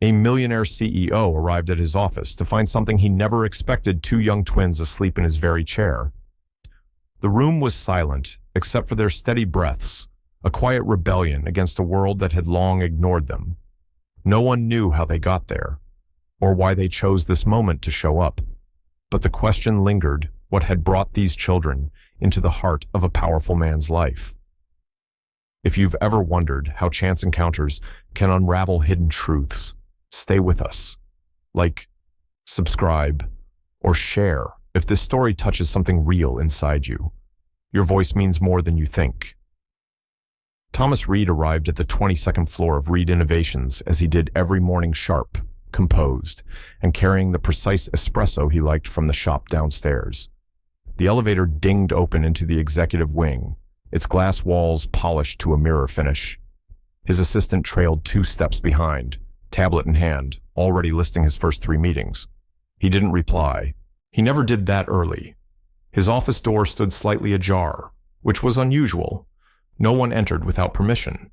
A millionaire CEO arrived at his office to find something he never expected: two young twins asleep in his very chair. The room was silent, except for their steady breaths, a quiet rebellion against a world that had long ignored them. No one knew how they got there, or why they chose this moment to show up. But the question lingered: what had brought these children into the heart of a powerful man's life? If you've ever wondered how chance encounters can unravel hidden truths, stay with us. Like, subscribe, or share if this story touches something real inside you. Your voice means more than you think. Thomas Reed arrived at the 22nd floor of Reed Innovations as he did every morning, sharp, composed, and carrying the precise espresso he liked from the shop downstairs. The elevator dinged open into the executive wing, its glass walls polished to a mirror finish. His assistant trailed 2 steps behind, tablet in hand, already listing his first 3 meetings. He didn't reply. He never did that early. His office door stood slightly ajar, which was unusual. No one entered without permission.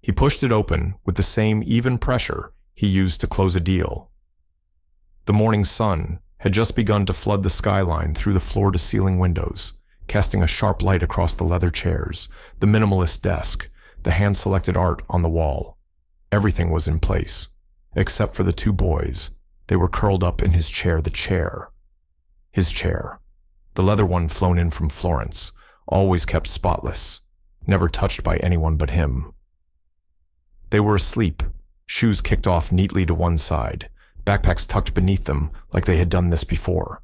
He pushed it open with the same even pressure he used to close a deal. The morning sun had just begun to flood the skyline through the floor-to-ceiling windows, casting a sharp light across the leather chairs, the minimalist desk, the hand-selected art on the wall. Everything was in place, except for the 2 boys. They were curled up in his chair, his chair. The leather one flown in from Florence, always kept spotless, never touched by anyone but him. They were asleep, shoes kicked off neatly to one side, backpacks tucked beneath them like they had done this before.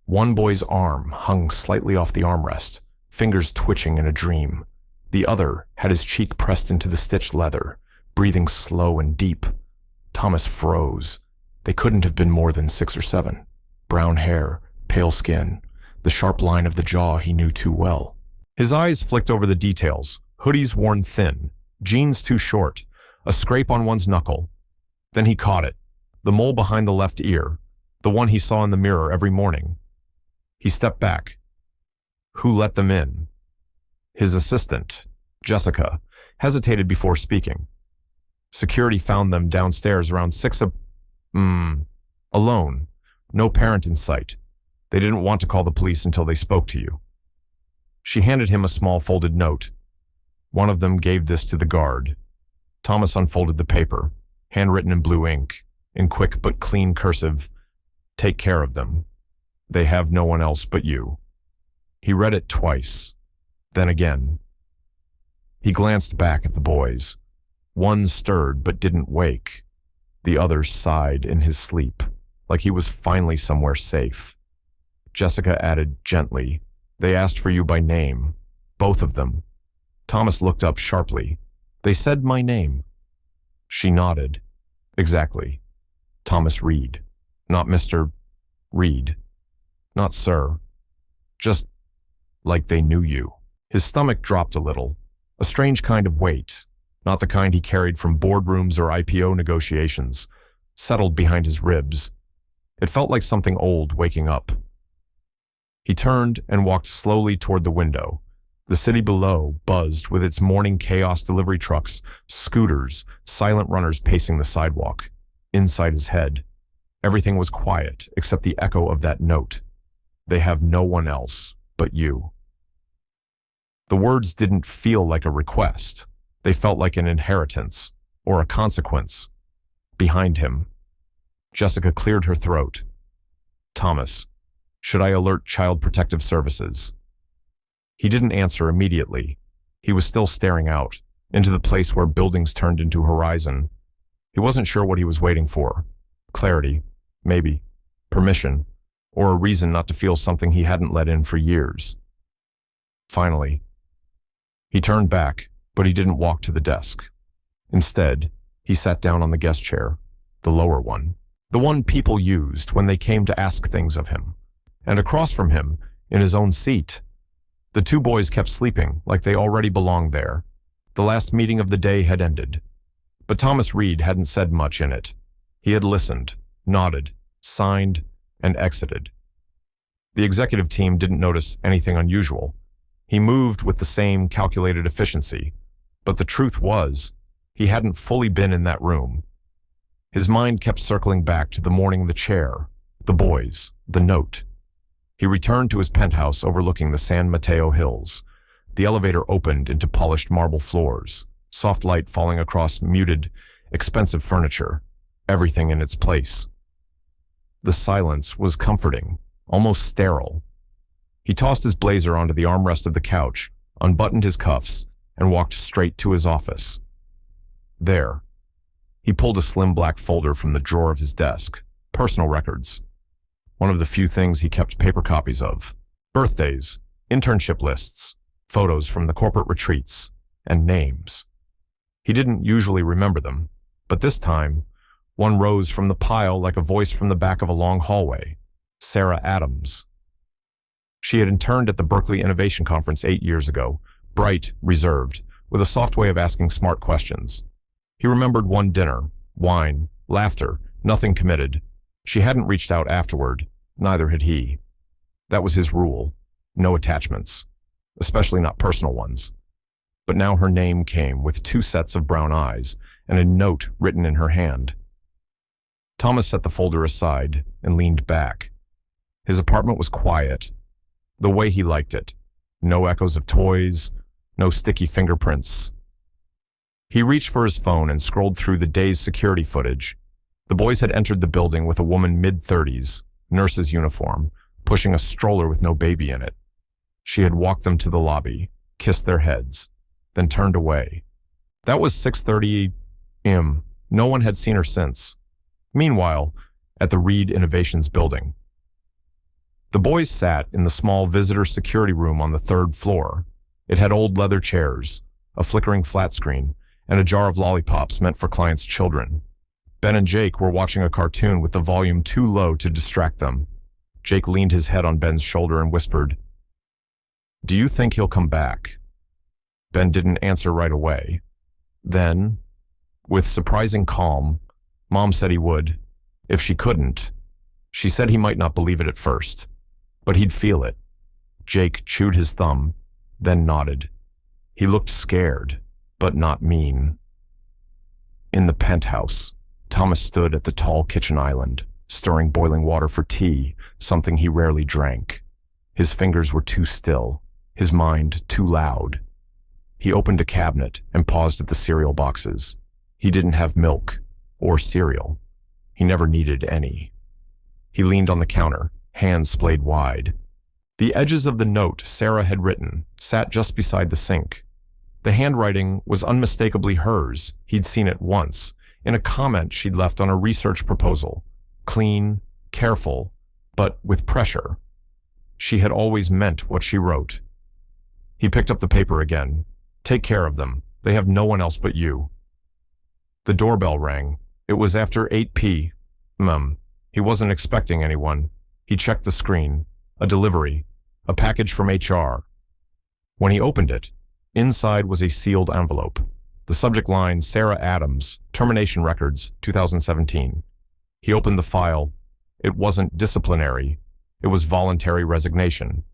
One boy's arm hung slightly off the armrest, fingers twitching in a dream. The other had his cheek pressed into the stitched leather, breathing slow and deep. Thomas froze. They couldn't have been more than 6 or 7. Brown hair, pale skin, the sharp line of the jaw he knew too well. His eyes flicked over the details: hoodies worn thin, jeans too short, a scrape on one's knuckle. Then he caught it, the mole behind the left ear, the one he saw in the mirror every morning. He stepped back. Who let them in? His assistant, Jessica, hesitated before speaking. Security found them downstairs around 6 alone, no parent in sight. They didn't want to call the police until they spoke to you. She handed him a small folded note. One of them gave this to the guard. Thomas unfolded the paper, handwritten in blue ink, in quick but clean cursive. Take care of them. They have no one else but you. He read it twice, then again. He glanced back at the boys. One stirred but didn't wake. The other sighed in his sleep, like he was finally somewhere safe. Jessica added gently, They asked for you by name, both of them. Thomas looked up sharply. They said my name. She nodded. Exactly. Thomas Reed. Not Mr. Reed. Not sir. Just like they knew you. His stomach dropped a little, a strange kind of weight, not the kind he carried from boardrooms or IPO negotiations, settled behind his ribs. It felt like something old waking up. He turned and walked slowly toward the window. The city below buzzed with its morning chaos: delivery trucks, scooters, silent runners pacing the sidewalk. Inside his head, everything was quiet except the echo of that note. They have no one else but you. The words didn't feel like a request. They felt like an inheritance, or a consequence. Behind him, Jessica cleared her throat. Thomas, should I alert Child Protective Services? He didn't answer immediately. He was still staring out, into the place where buildings turned into horizon. He wasn't sure what he was waiting for. Clarity, maybe. Permission, or a reason not to feel something he hadn't let in for years. Finally, he turned back, but he didn't walk to the desk. Instead, he sat down on the guest chair, the lower one, the one people used when they came to ask things of him. And across from him, in his own seat, the 2 boys kept sleeping like they already belonged there. The last meeting of the day had ended. But Thomas Reed hadn't said much in it. He had listened, nodded, signed, and exited. The executive team didn't notice anything unusual. He moved with the same calculated efficiency. But the truth was, he hadn't fully been in that room. His mind kept circling back to the morning, the chair, the boys, the note. He returned to his penthouse overlooking the San Mateo Hills. The elevator opened into polished marble floors, soft light falling across muted, expensive furniture, everything in its place. The silence was comforting, almost sterile. He tossed his blazer onto the armrest of the couch, unbuttoned his cuffs, and walked straight to his office. There. He pulled a slim black folder from the drawer of his desk. Personal records. One of the few things he kept paper copies of. Birthdays, internship lists, photos from the corporate retreats, and names. He didn't usually remember them, but this time, one rose from the pile like a voice from the back of a long hallway. Sarah Adams. She had interned at the Berkeley Innovation Conference 8 years ago, bright, reserved, with a soft way of asking smart questions. He remembered one dinner, wine, laughter, nothing committed. She hadn't reached out afterward, neither had he. That was his rule, no attachments, especially not personal ones. But now her name came with 2 sets of brown eyes and a note written in her hand. Thomas set the folder aside and leaned back. His apartment was quiet, the way he liked it. No echoes of toys, no sticky fingerprints. He reached for his phone and scrolled through the day's security footage. The boys had entered the building with a woman mid-30s, nurse's uniform, pushing a stroller with no baby in it. She had walked them to the lobby, kissed their heads, then turned away. That was 6:30 a.m. No one had seen her since. Meanwhile, at the Reed Innovations building. The boys sat in the small visitor security room on the 3rd floor. It had old leather chairs, a flickering flat screen, and a jar of lollipops meant for clients' children. Ben and Jake were watching a cartoon with the volume too low to distract them. Jake leaned his head on Ben's shoulder and whispered, "Do you think he'll come back?" Ben didn't answer right away. Then, with surprising calm, Mom said he would. If she couldn't, she said he might not believe it at first, but he'd feel it. Jake chewed his thumb, then nodded. He looked scared, but not mean. In the penthouse, Thomas stood at the tall kitchen island, stirring boiling water for tea, something he rarely drank. His fingers were too still, his mind too loud. He opened a cabinet and paused at the cereal boxes. He didn't have milk or cereal. He never needed any. He leaned on the counter, hands splayed wide. The edges of the note Sarah had written sat just beside the sink. The handwriting was unmistakably hers. He'd seen it once, in a comment she'd left on a research proposal. Clean, careful, but with pressure. She had always meant what she wrote. He picked up the paper again. "Take care of them. They have no one else but you." The doorbell rang. It was after 8 p.m. He wasn't expecting anyone. He checked the screen. A delivery. A package from HR. When he opened it, inside was a sealed envelope. The subject line, Sarah Adams, Termination Records, 2017. He opened the file. It wasn't disciplinary. It was voluntary resignation.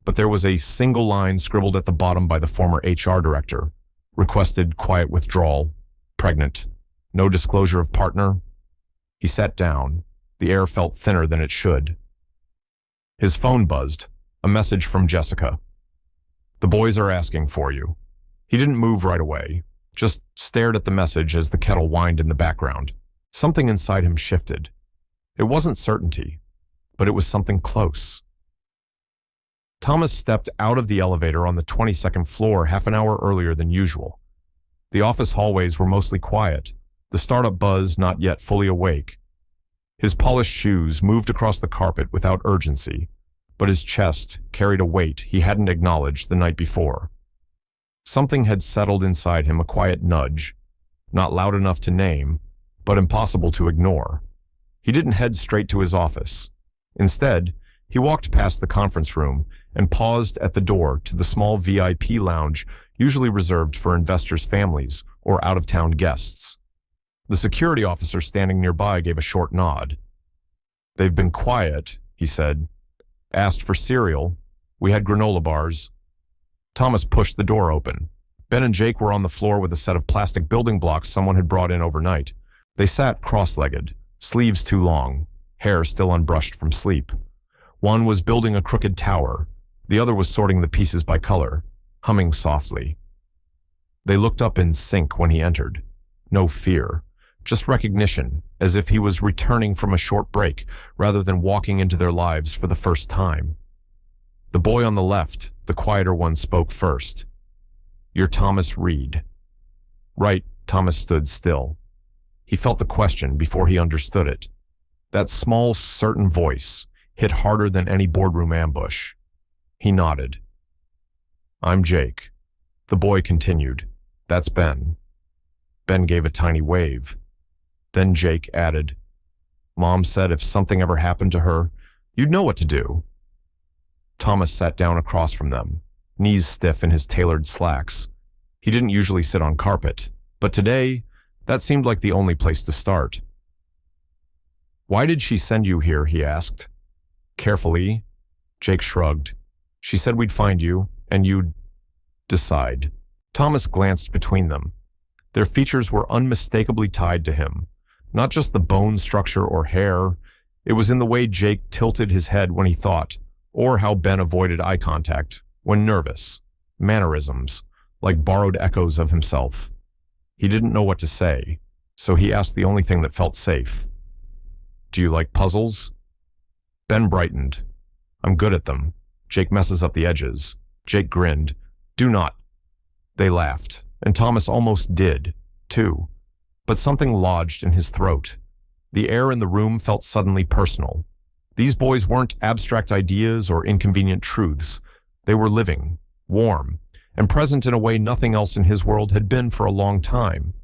But there was a single line scribbled at the bottom by the former HR director. Requested quiet withdrawal. Pregnant. No disclosure of partner. He sat down. The air felt thinner than it should. His phone buzzed. A message from Jessica. "The boys are asking for you." He didn't move right away, just stared at the message as the kettle whined in the background. Something inside him shifted. It wasn't certainty, but it was something close. Thomas stepped out of the elevator on the 22nd floor half an hour earlier than usual. The office hallways were mostly quiet, the startup buzz not yet fully awake. His polished shoes moved across the carpet without urgency, but his chest carried a weight he hadn't acknowledged the night before. Something had settled inside him, a quiet nudge, not loud enough to name, but impossible to ignore. He didn't head straight to his office. Instead, he walked past the conference room and paused at the door to the small VIP lounge usually reserved for investors' families or out-of-town guests. The security officer standing nearby gave a short nod. "They've been quiet," he said. "Asked for cereal. We had granola bars." Thomas pushed the door open. Ben and Jake were on the floor with a set of plastic building blocks someone had brought in overnight. They sat cross-legged, sleeves too long, hair still unbrushed from sleep. One was building a crooked tower, the other was sorting the pieces by color, humming softly. They looked up in sync when he entered. No fear, just recognition, as if he was returning from a short break rather than walking into their lives for the first time. The boy on the left, the quieter one, spoke first. "You're Thomas Reed." Right, Thomas stood still. He felt the question before he understood it. That small, certain voice hit harder than any boardroom ambush. He nodded. "I'm Jake." The boy continued. "That's Ben." Ben gave a tiny wave. Then Jake added, "Mom said if something ever happened to her, you'd know what to do." Thomas sat down across from them, knees stiff in his tailored slacks. He didn't usually sit on carpet, but today, that seemed like the only place to start. "Why did she send you here?" he asked. Carefully, Jake shrugged. "She said we'd find you, and you'd decide." Thomas glanced between them. Their features were unmistakably tied to him. Not just the bone structure or hair, it was in the way Jake tilted his head when he thought, or how Ben avoided eye contact when nervous. Mannerisms, like borrowed echoes of himself. He didn't know what to say, so he asked the only thing that felt safe. "Do you like puzzles?" Ben brightened. "I'm good at them. Jake messes up the edges." Jake grinned. "Do not." They laughed, and Thomas almost did, too. But something lodged in his throat. The air in the room felt suddenly personal. These boys weren't abstract ideas or inconvenient truths. They were living, warm, and present in a way nothing else in his world had been for a long time.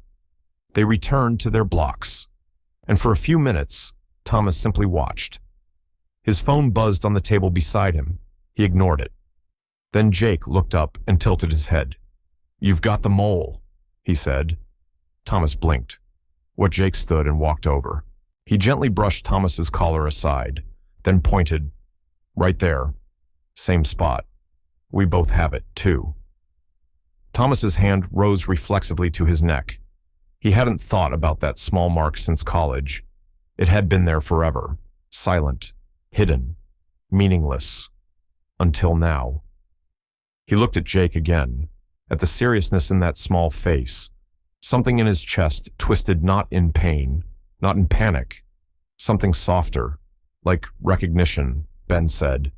They returned to their blocks, and for a few minutes, Thomas simply watched. His phone buzzed on the table beside him. He ignored it. Then Jake looked up and tilted his head. "You've got the mole," he said. Thomas blinked. Jake stood and walked over. He gently brushed Thomas's collar aside, then pointed. "Right there. Same spot. We both have it, too." Thomas's hand rose reflexively to his neck. He hadn't thought about that small mark since college. It had been there forever, silent, hidden, meaningless, until now. He looked at Jake again, at the seriousness in that small face. Something in his chest twisted not in pain, not in panic, something softer, like recognition, Ben said.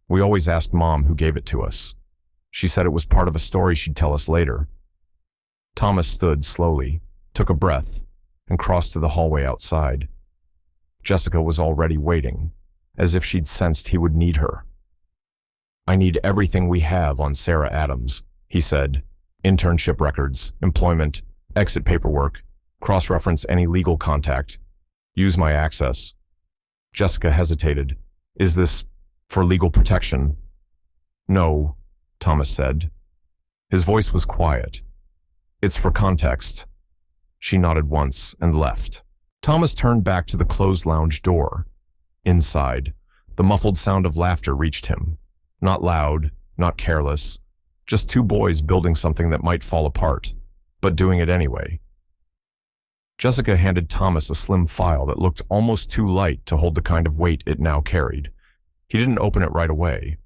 "We always asked Mom who gave it to us. She said it was part of a story she'd tell us later." Thomas stood slowly, took a breath, and crossed to the hallway outside. Jessica was already waiting, as if she'd sensed he would need her. "I need everything we have on Sarah Adams," he said. "Internship records, employment, exit paperwork, cross-reference any legal contact. Use my access." Jessica hesitated. "Is this for legal protection?" "No," Thomas said. His voice was quiet. "It's for context." She nodded once and left. Thomas turned back to the closed lounge door. Inside, the muffled sound of laughter reached him. Not loud, not careless, just two boys building something that might fall apart, but doing it anyway. Jessica handed Thomas a slim file that looked almost too light to hold the kind of weight it now carried. He didn't open it right away.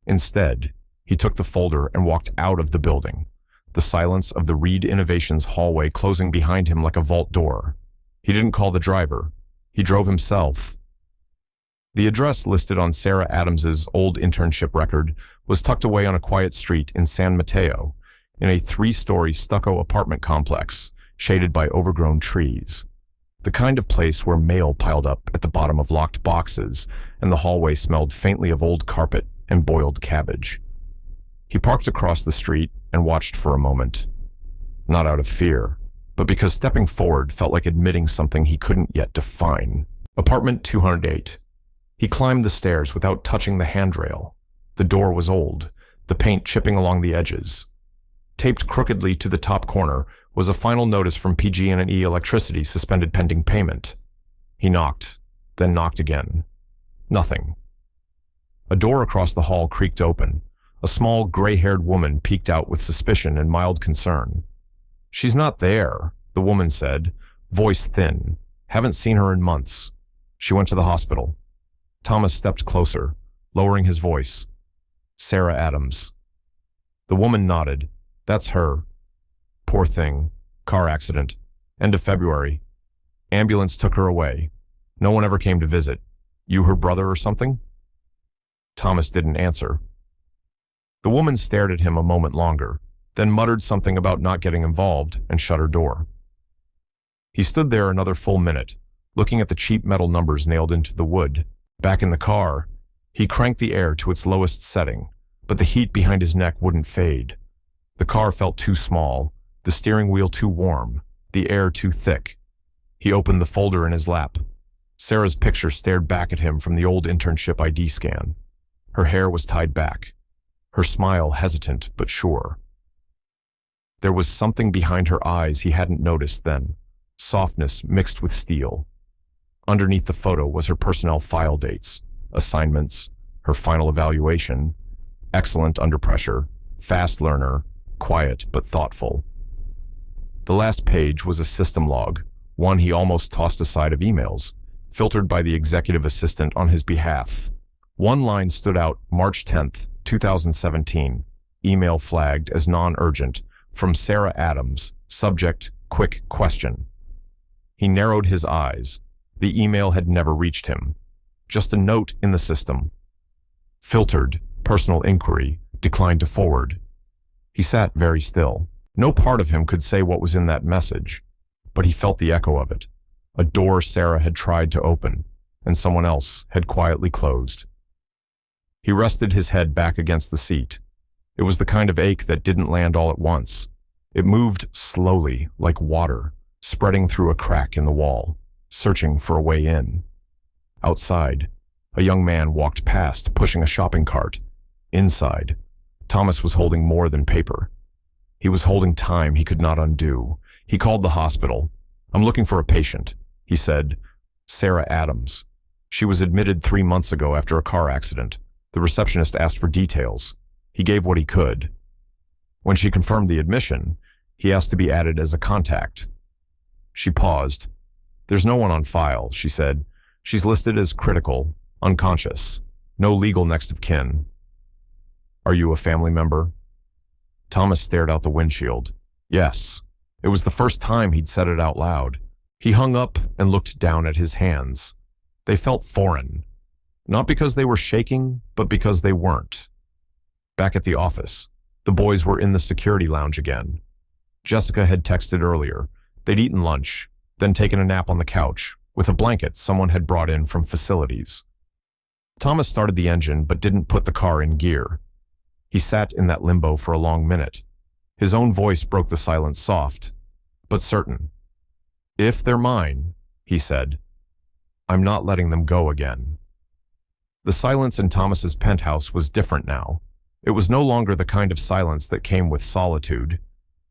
Instead, he took the folder and walked out of the building, the silence of the Reed Innovations hallway closing behind him like a vault door. He didn't call the driver. He drove himself. The address listed on Sarah Adams's old internship record was tucked away on a quiet street in San Mateo, in a 3-story stucco apartment complex, shaded by overgrown trees. The kind of place where mail piled up at the bottom of locked boxes, and the hallway smelled faintly of old carpet and boiled cabbage. He parked across the street and watched for a moment. Not out of fear, but because stepping forward felt like admitting something he couldn't yet define. Apartment 208. He climbed the stairs without touching the handrail. The door was old, the paint chipping along the edges. Taped crookedly to the top corner was a final notice from PG&E Electricity suspended pending payment. He knocked, then knocked again. Nothing. A door across the hall creaked open. A small, gray-haired woman peeked out with suspicion and mild concern. "She's not there," the woman said, Voice thin. Haven't seen her in months. She went to the hospital. Thomas stepped closer, lowering his voice. Sarah Adams. The woman nodded. That's her. Poor thing. Car accident. End of February. Ambulance took her away. No one ever came to visit. You her brother or something? Thomas didn't answer. The woman stared at him a moment longer, then muttered something about not getting involved and shut her door. He stood there another full minute, looking at the cheap metal numbers nailed into the wood. Back in the car, he cranked the air to its lowest setting, but the heat behind his neck wouldn't fade. The car felt too small, the steering wheel too warm, the air too thick. He opened the folder in his lap. Sarah's picture stared back at him from the old internship ID scan. Her hair was tied back, her smile hesitant but sure. There was something behind her eyes he hadn't noticed then, softness mixed with steel. Underneath the photo was her personnel file dates, assignments, her final evaluation, excellent under pressure, fast learner, quiet but thoughtful. The last page was a system log, one he almost tossed aside of emails, filtered by the executive assistant on his behalf. One line stood out, March 10th, 2017, email flagged as non-urgent, from Sarah Adams, subject, quick question. He narrowed his eyes. The email had never reached him. Just a note in the system. Filtered, personal inquiry, declined to forward. He sat very still. No part of him could say what was in that message, but he felt the echo of it. A door Sarah had tried to open, and someone else had quietly closed. He rested his head back against the seat. It was the kind of ache that didn't land all at once. It moved slowly, like water, spreading through a crack in the wall, searching for a way in. Outside, a young man walked past, pushing a shopping cart. Inside, Thomas was holding more than paper. He was holding time he could not undo. He called the hospital. I'm looking for a patient, he said. Sarah Adams. She was admitted 3 months ago after a car accident. The receptionist asked for details. He gave what he could. When she confirmed the admission, he asked to be added as a contact. She paused. There's no one on file, she said. She's listed as critical, unconscious. No legal next of kin. Are you a family member? Thomas stared out the windshield. Yes. It was the first time he'd said it out loud. He hung up and looked down at his hands. They felt foreign. Not because they were shaking, but because they weren't. Back at the office, the boys were in the security lounge again. Jessica had texted earlier. They'd eaten lunch, then taken a nap on the couch, with a blanket someone had brought in from facilities. Thomas started the engine but didn't put the car in gear. He sat in that limbo for a long minute. His own voice broke the silence, soft, but certain. If they're mine, he said, I'm not letting them go again. The silence in Thomas's penthouse was different now. It was no longer the kind of silence that came with solitude.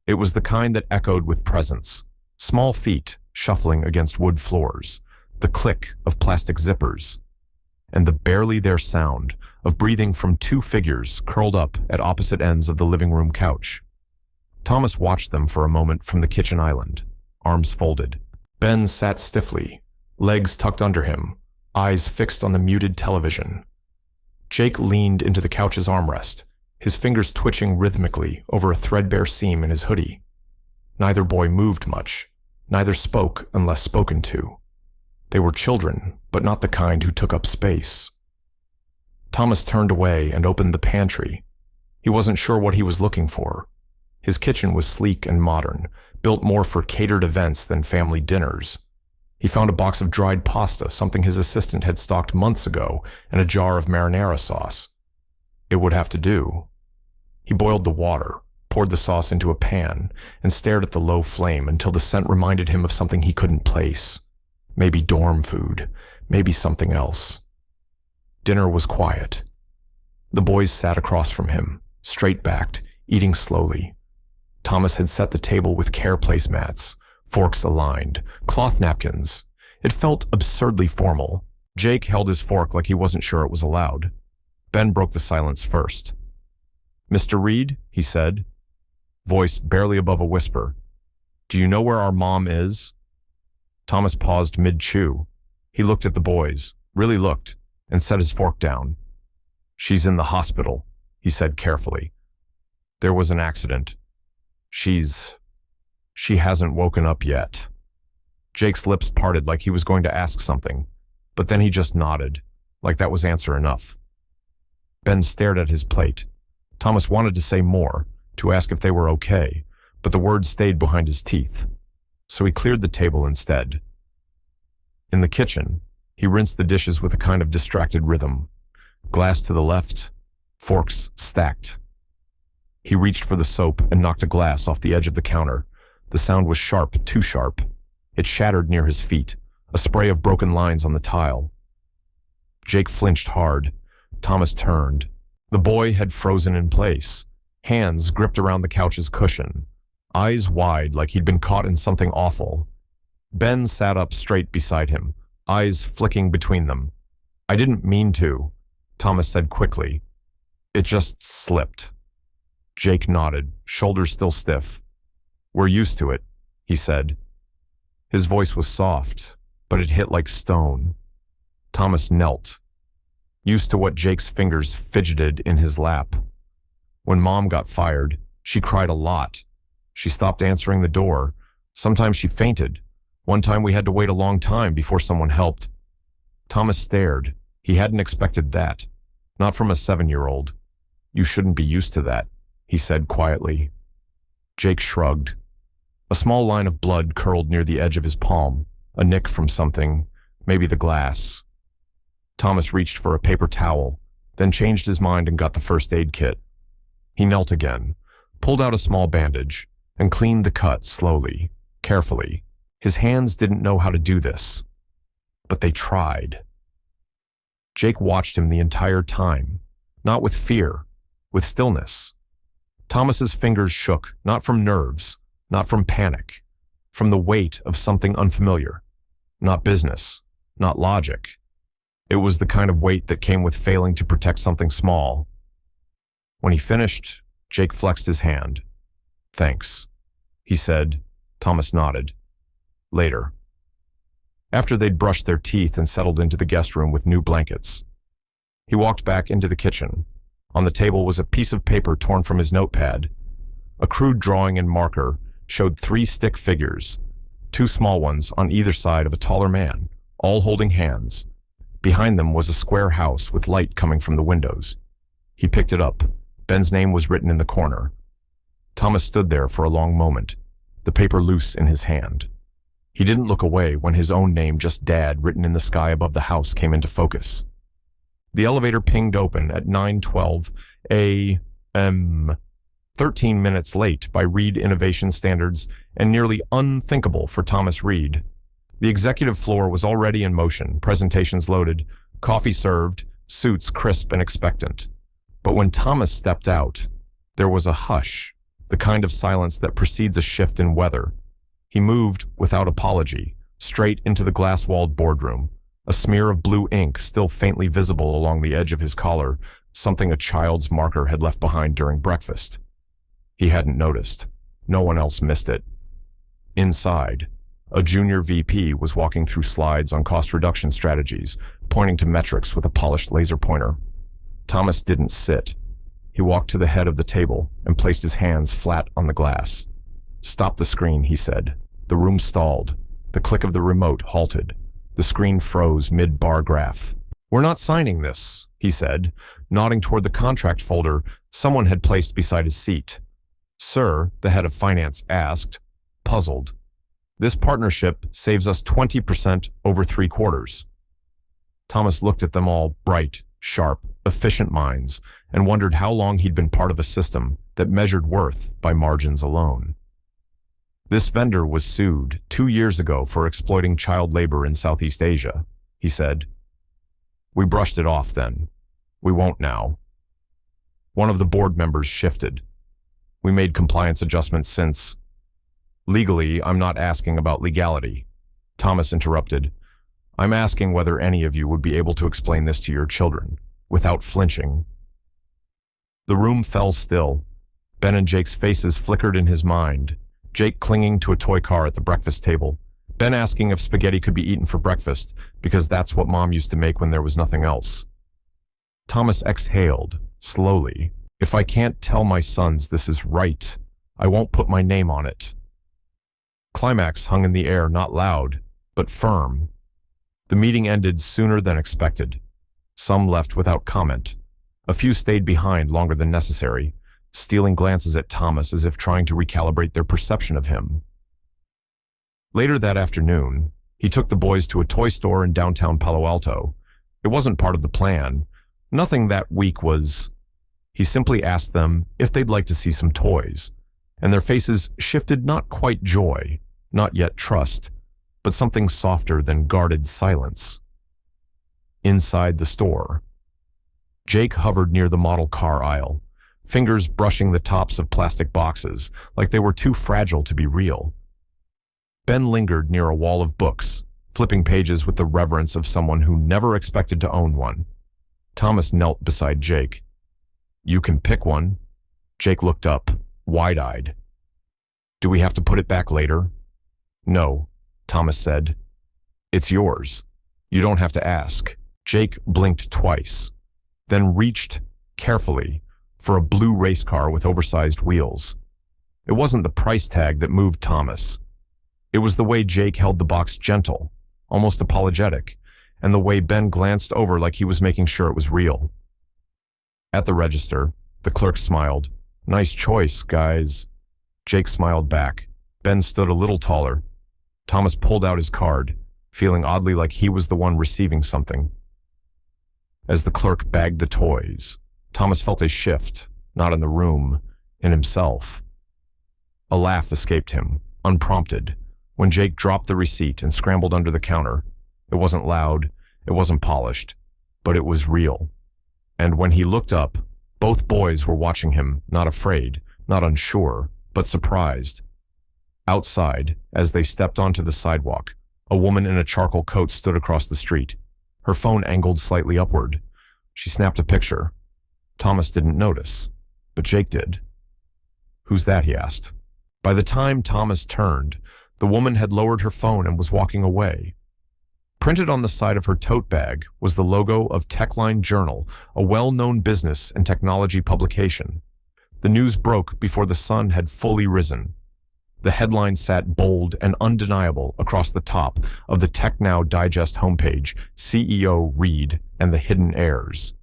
It was the kind that echoed with presence. Small feet shuffling against wood floors, the click of plastic zippers, and the barely there sound of breathing from two figures curled up at opposite ends of the living room couch. Thomas watched them for a moment from the kitchen island, arms folded. Ben sat stiffly, legs tucked under him, eyes fixed on the muted television. Jake leaned into the couch's armrest, his fingers twitching rhythmically over a threadbare seam in his hoodie. Neither boy moved much. Neither spoke unless spoken to. They were children, but not the kind who took up space. Thomas turned away and opened the pantry. He wasn't sure what he was looking for. His kitchen was sleek and modern, built more for catered events than family dinners. He found a box of dried pasta, something his assistant had stocked months ago, and a jar of marinara sauce. It would have to do. He boiled the water, poured the sauce into a pan, and stared at the low flame until the scent reminded him of something he couldn't place. Maybe dorm food, maybe something else. Dinner was quiet. The boys sat across from him, straight-backed, eating slowly. Thomas had set the table with care placemats, forks aligned, cloth napkins. It felt absurdly formal. Jake held his fork like he wasn't sure it was allowed. Ben broke the silence first. Mr. Reed, he said, voice barely above a whisper. Do you know where our mom is? Thomas paused mid-chew. He looked at the boys, really looked, and set his fork down. "She's in the hospital," he said carefully. "There was an accident. She hasn't woken up yet." Jake's lips parted like he was going to ask something, but then he just nodded, like that was answer enough. Ben stared at his plate. Thomas wanted to say more, to ask if they were okay, but the words stayed behind his teeth. So he cleared the table instead. In the kitchen, he rinsed the dishes with a kind of distracted rhythm. Glass to the left, forks stacked. He reached for the soap and knocked a glass off the edge of the counter. The sound was sharp, too sharp. It shattered near his feet, a spray of broken lines on the tile. Jake flinched hard. Thomas turned. The boy had frozen in place, hands gripped around the couch's cushion, eyes wide like he'd been caught in something awful. Ben sat up straight beside him, eyes flicking between them. "I didn't mean to," Thomas said quickly. "It just slipped." Jake nodded, shoulders still stiff. "We're used to it," he said. His voice was soft, but it hit like stone. Thomas knelt, used to what Jake's fingers fidgeted in his lap. When Mom got fired, she cried a lot. She stopped answering the door. Sometimes she fainted. One time we had to wait a long time before someone helped. Thomas stared. He hadn't expected that. Not from a 7-year-old. "You shouldn't be used to that," he said quietly. Jake shrugged. A small line of blood curled near the edge of his palm, a nick from something, maybe the glass. Thomas reached for a paper towel, then changed his mind and got the first aid kit. He knelt again, pulled out a small bandage, and cleaned the cut slowly, carefully. His hands didn't know how to do this, but they tried. Jake watched him the entire time, not with fear, with stillness. Thomas's fingers shook, not from nerves, not from panic, from the weight of something unfamiliar. Not business, not logic. It was the kind of weight that came with failing to protect something small. When he finished, Jake flexed his hand. "Thanks," he said. Thomas nodded. "Later." After they'd brushed their teeth and settled into the guest room with new blankets, he walked back into the kitchen. On the table was a piece of paper torn from his notepad. A crude drawing and marker showed 3 stick figures, 2 small ones on either side of a taller man, all holding hands. Behind them was a square house with light coming from the windows. He picked it up. Ben's name was written in the corner. Thomas stood there for a long moment, the paper loose in his hand. He didn't look away when his own name, just Dad, written in the sky above the house, came into focus. The elevator pinged open at 9:12 a.m., 13 minutes late by Reed Innovation standards and nearly unthinkable for Thomas Reed. The executive floor was already in motion, presentations loaded, coffee served, suits crisp and expectant. But when Thomas stepped out, there was a hush, the kind of silence that precedes a shift in weather. He moved, without apology, straight into the glass-walled boardroom, a smear of blue ink still faintly visible along the edge of his collar, something a child's marker had left behind during breakfast. He hadn't noticed. No one else missed it. Inside, a junior VP was walking through slides on cost reduction strategies, pointing to metrics with a polished laser pointer. Thomas didn't sit. He walked to the head of the table and placed his hands flat on the glass. "Stop the screen," he said. The room stalled. The click of the remote halted. The screen froze mid-bar graph. "We're not signing this," he said, nodding toward the contract folder someone had placed beside his seat. "Sir," the head of finance asked, puzzled. "This partnership saves us 20% over 3 quarters. Thomas looked at them all, bright, sharp, efficient minds, and wondered how long he'd been part of a system that measured worth by margins alone. "This vendor was sued 2 years ago for exploiting child labor in Southeast Asia," he said. "We brushed it off then. We won't now." One of the board members shifted. "We made compliance adjustments since." "Legally, I'm not asking about legality," Thomas interrupted. "I'm asking whether any of you would be able to explain this to your children, without flinching." The room fell still. Ben and Jake's faces flickered in his mind. Jake clinging to a toy car at the breakfast table, Ben asking if spaghetti could be eaten for breakfast because that's what Mom used to make when there was nothing else. Thomas exhaled, slowly. If I can't tell my sons this is right, I won't put my name on it. Climax hung in the air, not loud, but firm. The meeting ended sooner than expected. Some left without comment. A few stayed behind longer than necessary, stealing glances at Thomas as if trying to recalibrate their perception of him. Later that afternoon, he took the boys to a toy store in downtown Palo Alto. It wasn't part of the plan. Nothing that week was. He simply asked them if they'd like to see some toys, and their faces shifted not quite joy, not yet trust, but something softer than guarded silence. Inside the store, Jake hovered near the model car aisle, fingers brushing the tops of plastic boxes like they were too fragile to be real. Ben lingered near a wall of books, flipping pages with the reverence of someone who never expected to own one. Thomas knelt beside Jake. "You can pick one." Jake looked up, wide-eyed. "Do we have to put it back later?" "No," Thomas said. "It's yours. You don't have to ask." Jake blinked twice, then reached, carefully, for a blue race car with oversized wheels. It wasn't the price tag that moved Thomas. It was the way Jake held the box gentle, almost apologetic, and the way Ben glanced over like he was making sure it was real. At the register, the clerk smiled. "Nice choice, guys." Jake smiled back. Ben stood a little taller. Thomas pulled out his card, feeling oddly like he was the one receiving something. As the clerk bagged the toys, Thomas felt a shift, not in the room, in himself. A laugh escaped him, unprompted, when Jake dropped the receipt and scrambled under the counter. It wasn't loud, it wasn't polished, but it was real. And when he looked up, both boys were watching him, not afraid, not unsure, but surprised. Outside, as they stepped onto the sidewalk, a woman in a charcoal coat stood across the street, her phone angled slightly upward. She snapped a picture. Thomas didn't notice, but Jake did. "Who's that?" he asked. By the time Thomas turned, the woman had lowered her phone and was walking away. Printed on the side of her tote bag was the logo of Techline Journal, a well-known business and technology publication. The news broke before the sun had fully risen. The headline sat bold and undeniable across the top of the Tech Now Digest homepage: CEO Reed and the Hidden Heirs.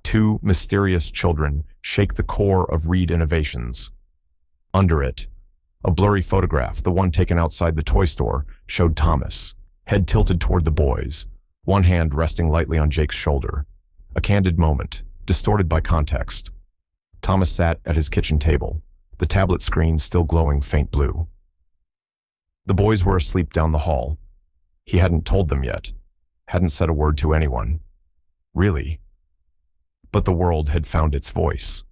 Two mysterious children shake the core of Reed Innovations. Under it, a blurry photograph, the one taken outside the toy store, showed Thomas, head tilted toward the boys, one hand resting lightly on Jake's shoulder. A candid moment, distorted by context. Thomas sat at his kitchen table, the tablet screen still glowing faint blue. The boys were asleep down the hall. He hadn't told them yet, hadn't said a word to anyone. Really. But the world had found its voice.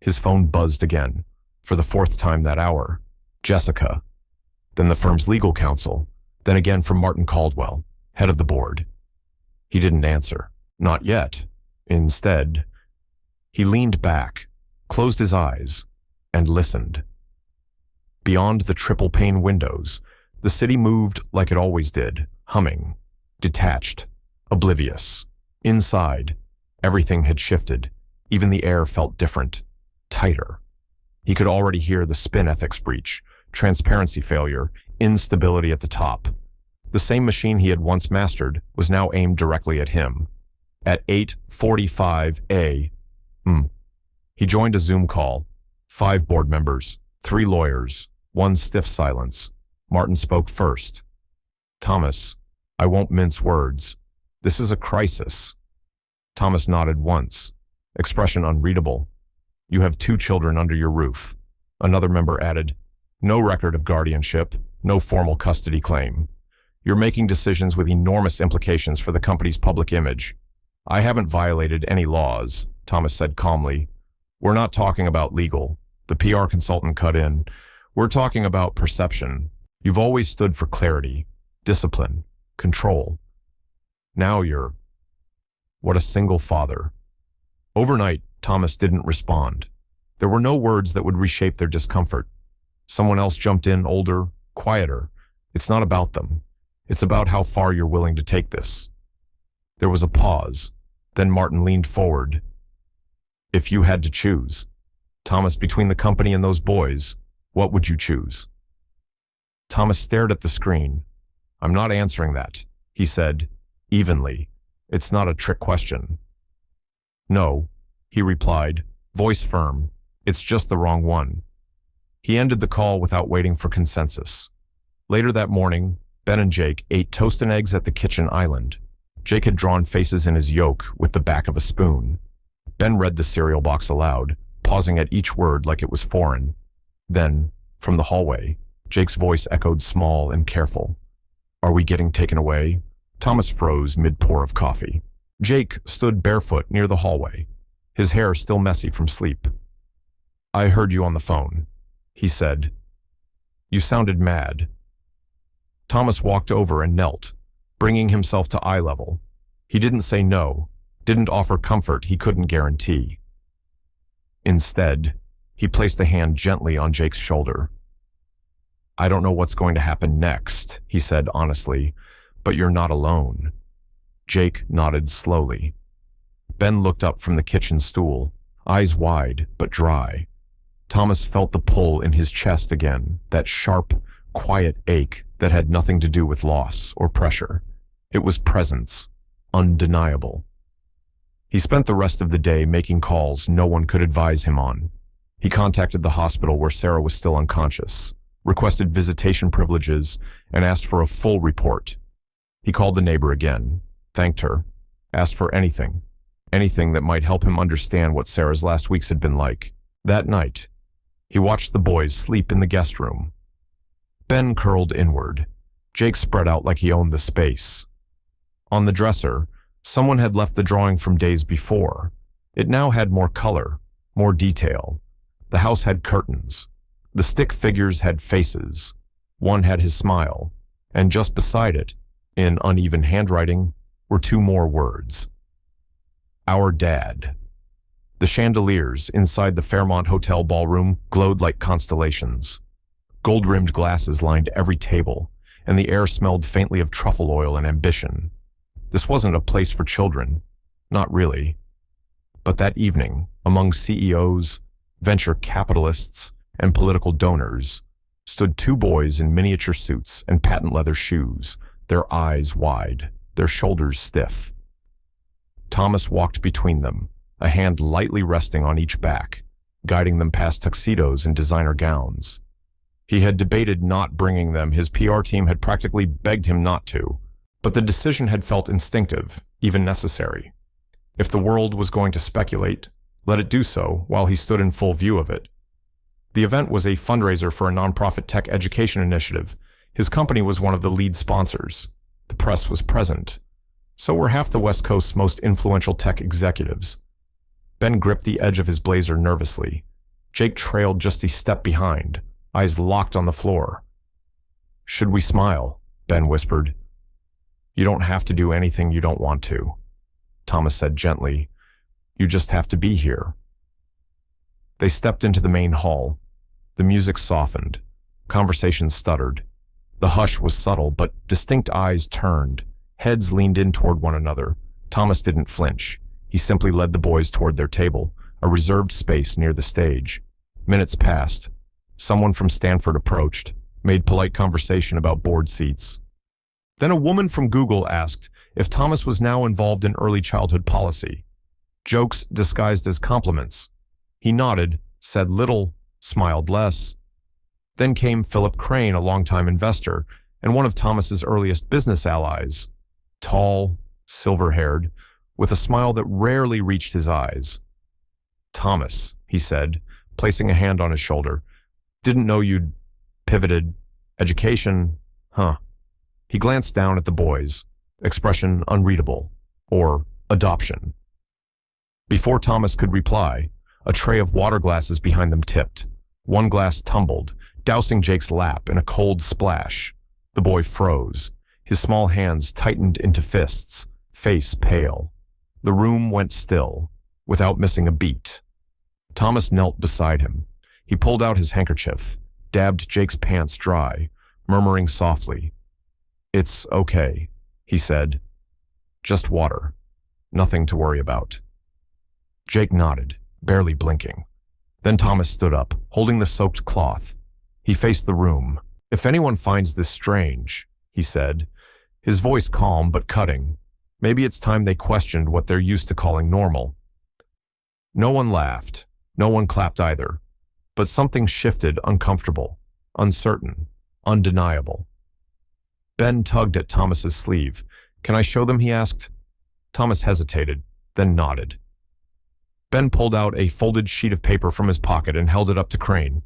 His phone buzzed again, for the fourth time that hour. Jessica, then the firm's legal counsel, then again from Martin Caldwell, head of the board. He didn't answer. Not yet. Instead, he leaned back, closed his eyes, and listened. Beyond the triple-pane windows, the city moved like it always did, humming, detached, oblivious. Inside, everything had shifted. Even the air felt different, tighter. He could already hear the spin ethics breach, transparency failure, instability at the top. The same machine he had once mastered was now aimed directly at him. At 8:45 a.m. He joined a Zoom call. 5 board members, 3 lawyers, 1 stiff silence. Martin spoke first. "Thomas, I won't mince words. This is a crisis." Thomas nodded once, expression unreadable. "You have 2 children under your roof." Another member added, "No record of guardianship, no formal custody claim. You're making decisions with enormous implications for the company's public image." "I haven't violated any laws," Thomas said calmly. "We're not talking about legal." The PR consultant cut in. "We're talking about perception. You've always stood for clarity, discipline, control. Now you're..." What a single father. Overnight, Thomas didn't respond. There were no words that would reshape their discomfort. Someone else jumped in, older, quieter, It's not about them. It's about how far you're willing to take this. There was a pause. Then Martin leaned forward. If you had to choose, Thomas, between the company and those boys, what would you choose? Thomas stared at the screen. I'm not answering that, he said, evenly. It's not a trick question. No, he replied, voice firm. It's just the wrong one. He ended the call without waiting for consensus. Later that morning, Ben and Jake ate toast and eggs at the kitchen island. Jake had drawn faces in his yolk with the back of a spoon. Ben read the cereal box aloud, pausing at each word like it was foreign. Then, from the hallway, Jake's voice echoed small and careful. Are we getting taken away? Thomas froze mid-pour of coffee. Jake stood barefoot near the hallway, his hair still messy from sleep. I heard you on the phone, he said. You sounded mad. Thomas walked over and knelt, bringing himself to eye level. He didn't say no, didn't offer comfort he couldn't guarantee. Instead, he placed a hand gently on Jake's shoulder. I don't know what's going to happen next, he said honestly, but you're not alone. Jake nodded slowly. Ben looked up from the kitchen stool, eyes wide but dry. Thomas felt the pull in his chest again, that sharp, quiet ache that had nothing to do with loss or pressure. It was presence, undeniable. He spent the rest of the day making calls no one could advise him on. He contacted the hospital where Sarah was still unconscious, requested visitation privileges, and asked for a full report. He called the neighbor again, thanked her, asked for anything that might help him understand what Sarah's last weeks had been like. That night, he watched the boys sleep in the guest room. Ben curled inward. Jake spread out like he owned the space. On the dresser, someone had left the drawing from days before. It now had more color, more detail. The house had curtains. The stick figures had faces. One had his smile, and just beside it, in uneven handwriting, were two more words. Our dad. The chandeliers inside the Fairmont Hotel ballroom glowed like constellations. Gold-rimmed glasses lined every table, and the air smelled faintly of truffle oil and ambition. This wasn't a place for children. Not really. But that evening, among CEOs, venture capitalists, and political donors, stood two boys in miniature suits and patent leather shoes, their eyes wide, their shoulders stiff. Thomas walked between them, a hand lightly resting on each back, guiding them past tuxedos and designer gowns. He had debated not bringing them. His PR team had practically begged him not to, but the decision had felt instinctive, even necessary. If the world was going to speculate, let it do so while he stood in full view of it. The event was a fundraiser for a nonprofit tech education initiative. His company was one of the lead sponsors. The press was present. So were half the West Coast's most influential tech executives. Ben gripped the edge of his blazer nervously. Jake trailed just a step behind, eyes locked on the floor. Should we smile? Ben whispered. You don't have to do anything you don't want to, Thomas said gently. You just have to be here. They stepped into the main hall. The music softened. Conversation stuttered. The hush was subtle, but distinct eyes turned. Heads leaned in toward one another. Thomas didn't flinch. He simply led the boys toward their table, a reserved space near the stage. Minutes passed. Someone from Stanford approached, made polite conversation about board seats. Then a woman from Google asked if Thomas was now involved in early childhood policy. Jokes disguised as compliments. He nodded, said little, smiled less. Then came Philip Crane, a longtime investor, and one of Thomas's earliest business allies. Tall, silver-haired, with a smile that rarely reached his eyes. Thomas, he said, placing a hand on his shoulder. Didn't know you'd pivoted. Education, huh? He glanced down at the boys, expression unreadable, or adoption. Before Thomas could reply, a tray of water glasses behind them tipped. One glass tumbled, dousing Jake's lap in a cold splash. The boy froze. His small hands tightened into fists, face pale. The room went still, without missing a beat. Thomas knelt beside him. He pulled out his handkerchief, dabbed Jake's pants dry, murmuring softly. "It's okay," he said. "Just water. Nothing to worry about." Jake nodded, barely blinking. Then Thomas stood up, holding the soaked cloth. He faced the room. "If anyone finds this strange," he said, his voice calm but cutting, "maybe it's time they questioned what they're used to calling normal." No one laughed. No one clapped either. But something shifted, uncomfortable, uncertain, undeniable. Ben tugged at Thomas's sleeve. "Can I show them?" he asked. Thomas hesitated, then nodded. Ben pulled out a folded sheet of paper from his pocket and held it up to Crane.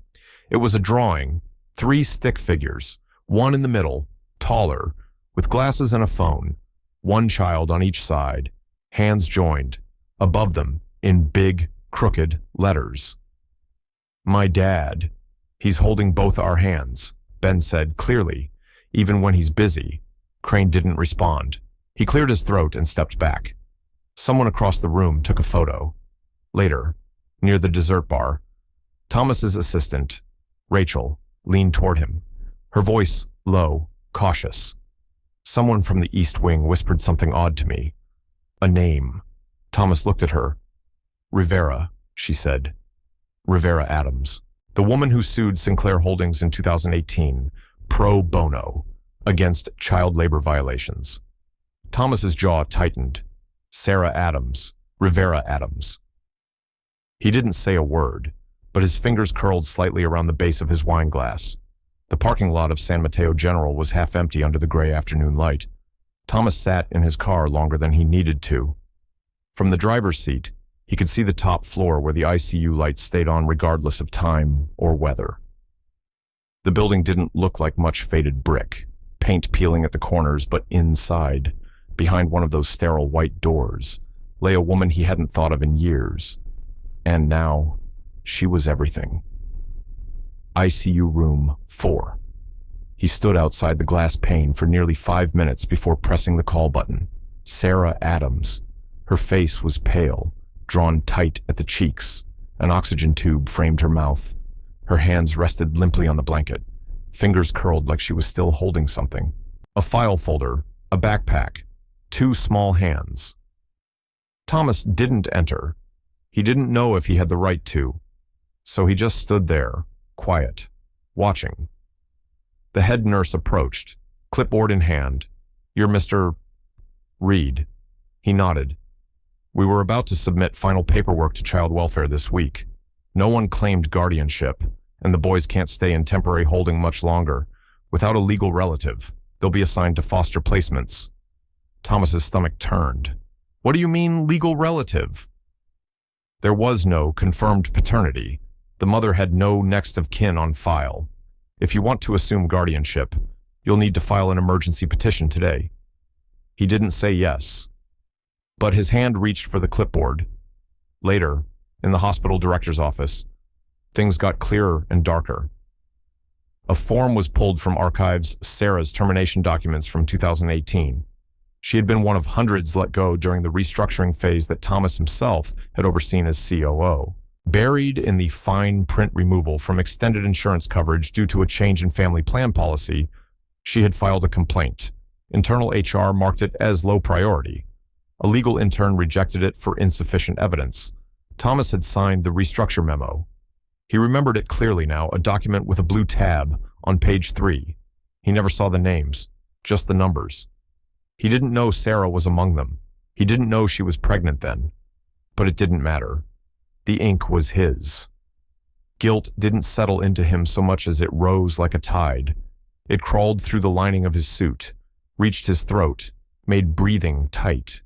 It was a drawing, 3 stick figures, one in the middle, taller, with glasses and a phone, one child on each side, hands joined, above them, in big, crooked letters. "My dad. He's holding both our hands," Ben said clearly. Even when he's busy. Crane didn't respond. He cleared his throat and stepped back. Someone across the room took a photo. Later, near the dessert bar, Thomas's assistant, Rachel, leaned toward him, her voice low, cautious. "Someone from the East Wing whispered something odd to me. A name." Thomas looked at her. "Rivera," she said. "Rivera Adams. The woman who sued Sinclair Holdings in 2018, pro bono, against child labor violations." Thomas's jaw tightened. Sarah Adams. Rivera Adams. He didn't say a word, but his fingers curled slightly around the base of his wine glass. The parking lot of San Mateo General was half empty under the gray afternoon light. Thomas sat in his car longer than he needed to. From the driver's seat, he could see the top floor where the ICU lights stayed on regardless of time or weather. The building didn't look like much faded brick, paint peeling at the corners, but inside, behind one of those sterile white doors, lay a woman he hadn't thought of in years. And now, she was everything. ICU room 4. He stood outside the glass pane for nearly 5 minutes before pressing the call button. Sarah Adams. Her face was pale, drawn tight at the cheeks. An oxygen tube framed her mouth. Her hands rested limply on the blanket, fingers curled like she was still holding something. A file folder, a backpack, 2 small hands. Thomas didn't enter. He didn't know if he had the right to, so he just stood there, quiet, watching. The head nurse approached, clipboard in hand. "You're Mr. Reed." He nodded. "We were about to submit final paperwork to child welfare this week. No one claimed guardianship, and the boys can't stay in temporary holding much longer. Without a legal relative, they'll be assigned to foster placements." Thomas's stomach turned. "What do you mean, legal relative?" There was no confirmed paternity. The mother had no next of kin on file. If you want to assume guardianship, you'll need to file an emergency petition today. He didn't say yes, but his hand reached for the clipboard. Later, in the hospital director's office, things got clearer and darker. A form was pulled from archives Sarah's termination documents from 2018. She had been one of hundreds let go during the restructuring phase that Thomas himself had overseen as COO. Buried in the fine print removal from extended insurance coverage due to a change in family plan policy, she had filed a complaint. Internal HR marked it as low priority. A legal intern rejected it for insufficient evidence. Thomas had signed the restructure memo. He remembered it clearly now, a document with a blue tab on page 3. He never saw the names, just the numbers. He didn't know Sarah was among them. He didn't know she was pregnant then. But it didn't matter. The ink was his. Guilt didn't settle into him so much as it rose like a tide. It crawled through the lining of his suit, reached his throat, made breathing tight.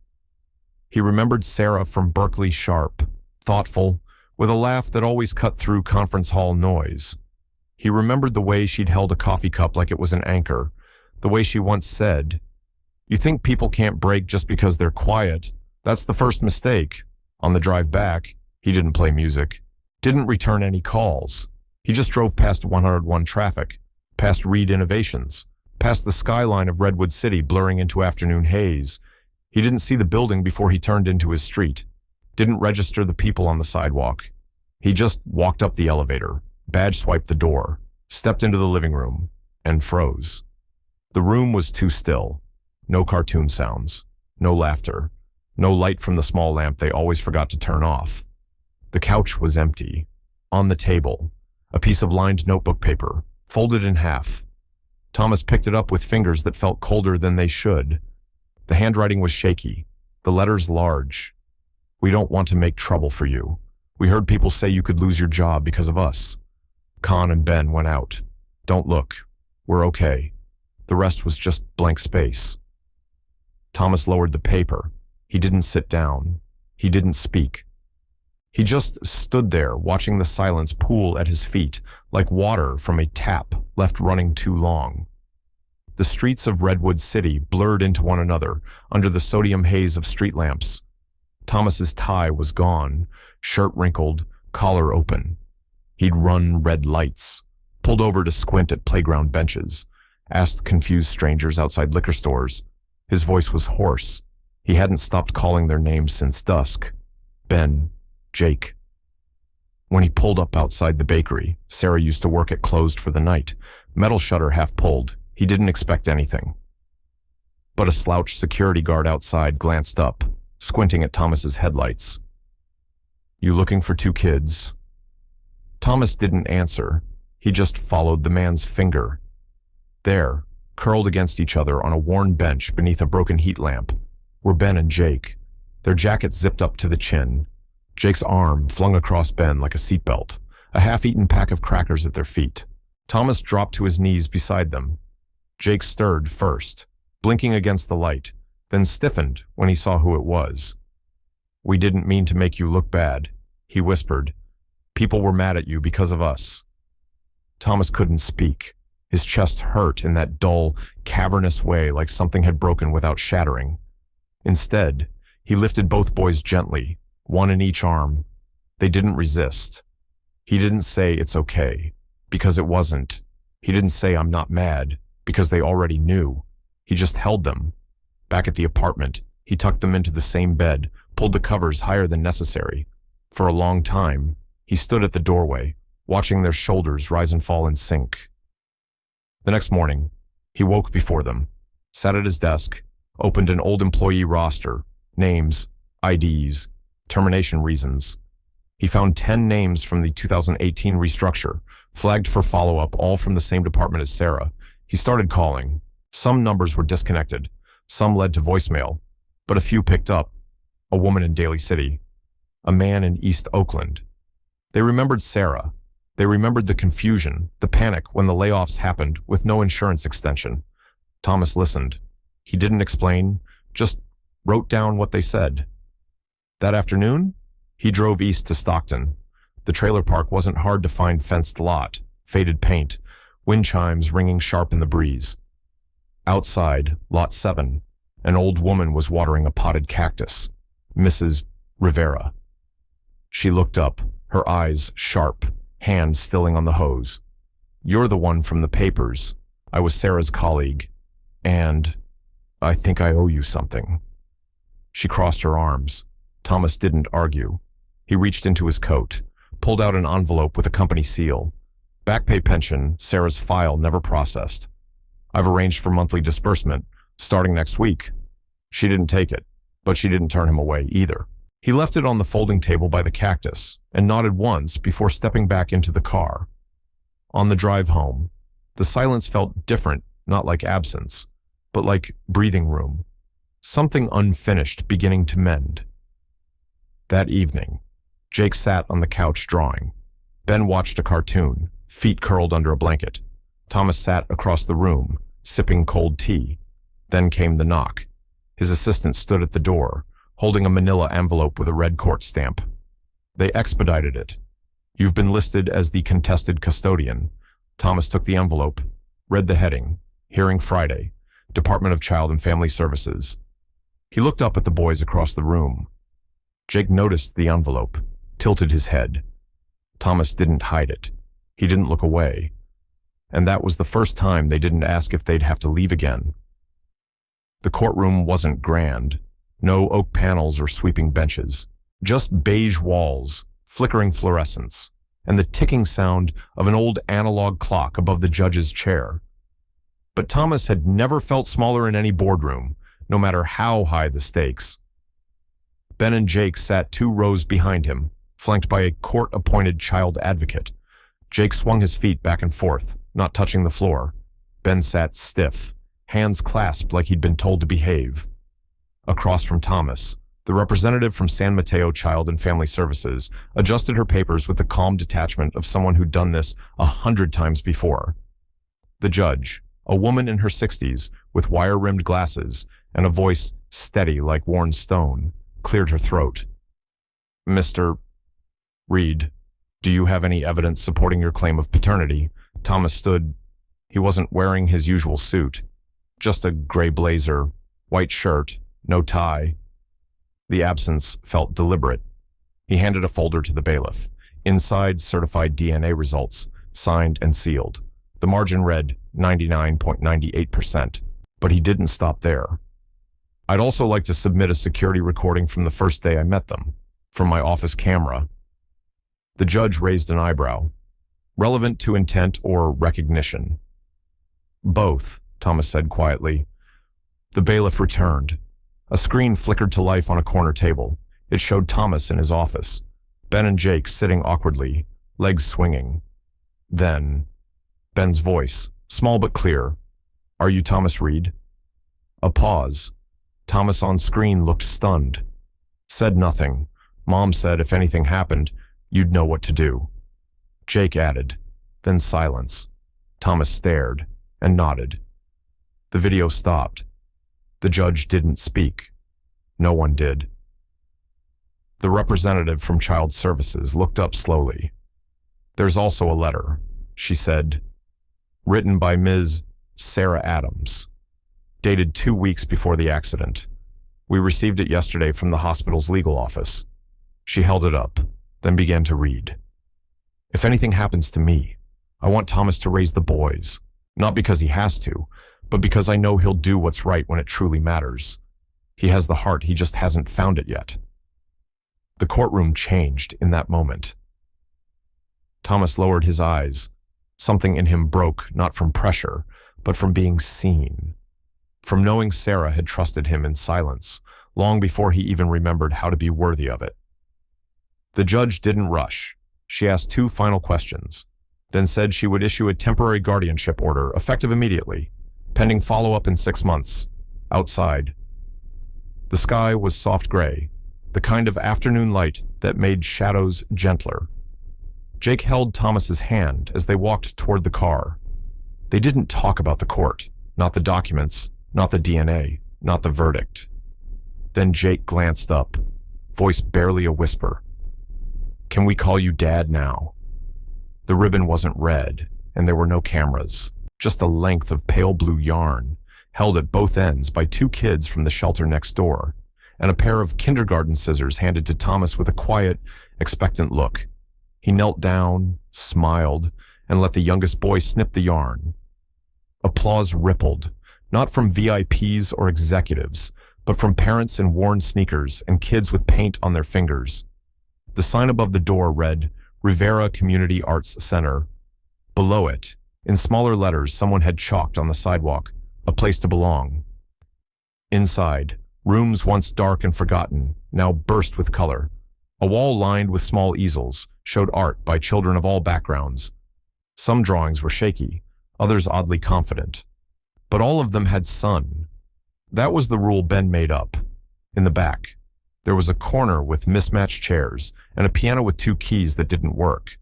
He remembered Sarah from Berkeley sharp, thoughtful, with a laugh that always cut through conference hall noise. He remembered the way she'd held a coffee cup like it was an anchor, the way she once said, "You think people can't break just because they're quiet? That's the first mistake." On the drive back, he didn't play music, didn't return any calls. He just drove past 101 traffic, past Reed Innovations, past the skyline of Redwood City blurring into afternoon haze. He didn't see the building before he turned into his street, didn't register the people on the sidewalk. He just walked up the elevator, badge swiped the door, stepped into the living room, and froze. The room was too still. No cartoon sounds, no laughter, no light from the small lamp they always forgot to turn off. The couch was empty. On the table, a piece of lined notebook paper, folded in half. Thomas picked it up with fingers that felt colder than they should. The handwriting was shaky, the letters large. "We don't want to make trouble for you. We heard people say you could lose your job because of us. Con and Ben went out. Don't look. We're okay." The rest was just blank space. Thomas lowered the paper. He didn't sit down. He didn't speak. He just stood there, watching the silence pool at his feet, like water from a tap left running too long. The streets of Redwood City blurred into one another under the sodium haze of street lamps. Thomas's tie was gone, shirt wrinkled, collar open. He'd run red lights, pulled over to squint at playground benches, asked confused strangers outside liquor stores. His voice was hoarse. He hadn't stopped calling their names since dusk. Ben, Jake. When he pulled up outside the bakery, Sarah used to work at closed for the night, metal shutter half pulled. He didn't expect anything. But a slouched security guard outside glanced up, squinting at Thomas's headlights. "You looking for two kids?" Thomas didn't answer. He just followed the man's finger. There, curled against each other on a worn bench beneath a broken heat lamp, were Ben and Jake, their jackets zipped up to the chin. Jake's arm flung across Ben like a seatbelt, a half-eaten pack of crackers at their feet. Thomas dropped to his knees beside them. Jake stirred first, blinking against the light, then stiffened when he saw who it was. "We didn't mean to make you look bad," he whispered. "People were mad at you because of us." Thomas couldn't speak. His chest hurt in that dull, cavernous way, like something had broken without shattering. Instead, he lifted both boys gently, one in each arm. They didn't resist. He didn't say it's okay, because it wasn't. He didn't say I'm not mad, because they already knew. He just held them. Back at the apartment, he tucked them into the same bed, pulled the covers higher than necessary. For a long time, he stood at the doorway, watching their shoulders rise and fall in sync. The next morning, he woke before them, sat at his desk, opened an old employee roster, names, IDs, termination reasons. He found 10 names from the 2018 restructure, flagged for follow-up, all from the same department as Sarah. He started calling. Some numbers were disconnected, some led to voicemail, but a few picked up. A woman in Daly City, a man in East Oakland. They remembered Sarah. They remembered the confusion, the panic when the layoffs happened with no insurance extension. Thomas listened. He didn't explain, just wrote down what they said. That afternoon, he drove east to Stockton. The trailer park wasn't hard to find, fenced lot, faded paint, wind chimes ringing sharp in the breeze. Outside, lot 7, an old woman was watering a potted cactus, Mrs. Rivera. She looked up, her eyes sharp, hand stilling on the hose. "You're the one from the papers. I was Sarah's colleague, and I think I owe you something." She crossed her arms. Thomas didn't argue. He reached into his coat, pulled out an envelope with a company seal. "Back pay pension, Sarah's file never processed. I've arranged for monthly disbursement, starting next week." She didn't take it, but she didn't turn him away either. He left it on the folding table by the cactus and nodded once before stepping back into the car. On the drive home, the silence felt different, not like absence, but like breathing room. Something unfinished beginning to mend. That evening, Jake sat on the couch drawing. Ben watched a cartoon, feet curled under a blanket. Thomas sat across the room, sipping cold tea. Then came the knock. His assistant stood at the door, holding a manila envelope with a red court stamp. They expedited it. "You've been listed as the contested custodian." Thomas took the envelope, read the heading, "Hearing Friday, Department of Child and Family Services." He looked up at the boys across the room. Jake noticed the envelope, tilted his head. Thomas didn't hide it. He didn't look away. And that was the first time they didn't ask if they'd have to leave again. The courtroom wasn't grand. No oak panels or sweeping benches. Just beige walls, flickering fluorescence, and the ticking sound of an old analog clock above the judge's chair. But Thomas had never felt smaller in any boardroom, no matter how high the stakes. Ben and Jake sat 2 rows behind him, flanked by a court-appointed child advocate. Jake swung his feet back and forth, not touching the floor. Ben sat stiff, hands clasped like he'd been told to behave. Across from Thomas, the representative from San Mateo Child and Family Services adjusted her papers with the calm detachment of someone who'd done this 100 times before. The judge, a woman in her 60s with wire-rimmed glasses and a voice steady like worn stone, cleared her throat. "Mr. Reed, do you have any evidence supporting your claim of paternity?" Thomas stood. He wasn't wearing his usual suit, just a gray blazer, white shirt, no tie. The absence felt deliberate. He handed a folder to the bailiff. Inside, certified DNA results, signed and sealed. The margin read 99.98%, but he didn't stop there. "I'd also like to submit a security recording from the first day I met them, from my office camera." The judge raised an eyebrow. "Relevant to intent or recognition?" "Both," Thomas said quietly. The bailiff returned. A screen flickered to life on a corner table. It showed Thomas in his office, Ben and Jake sitting awkwardly, legs swinging. Then, Ben's voice, small but clear. "Are you Thomas Reed?" A pause. Thomas on screen looked stunned. Said nothing. Mom said if anything happened, you'd know what to do. Jake added. Then silence. Thomas stared and nodded. The video stopped. The judge didn't speak. No one did. The representative from Child Services looked up slowly. "There's also a letter," she said, "written by Ms. Sarah Adams, dated 2 weeks before the accident. We received it yesterday from the hospital's legal office." She held it up, then began to read. "If anything happens to me, I want Thomas to raise the boys, not because he has to, but because I know he'll do what's right when it truly matters. He has the heart, he just hasn't found it yet." The courtroom changed in that moment. Thomas lowered his eyes. Something in him broke, not from pressure, but from being seen. From knowing Sarah had trusted him in silence, long before he even remembered how to be worthy of it. The judge didn't rush. She asked 2 final questions, then said she would issue a temporary guardianship order, effective immediately, pending follow-up in 6 months. Outside, the sky was soft gray, the kind of afternoon light that made shadows gentler. Jake held Thomas's hand as they walked toward the car. They didn't talk about the court, not the documents, not the DNA, not the verdict. Then Jake glanced up, voice barely a whisper. "Can we call you Dad now?" The ribbon wasn't red, and there were no cameras, just a length of pale blue yarn, held at both ends by 2 kids from the shelter next door, and a pair of kindergarten scissors handed to Thomas with a quiet, expectant look. He knelt down, smiled, and let the youngest boy snip the yarn. Applause rippled, not from VIPs or executives, but from parents in worn sneakers and kids with paint on their fingers. The sign above the door read, Rivera Community Arts Center. Below it, in smaller letters someone had chalked on the sidewalk, a place to belong. Inside, rooms once dark and forgotten, now burst with color. A wall lined with small easels showed art by children of all backgrounds. Some drawings were shaky, others oddly confident. But all of them had sun. That was the rule Ben made up. In the back, there was a corner with mismatched chairs and a piano with 2 keys that didn't work.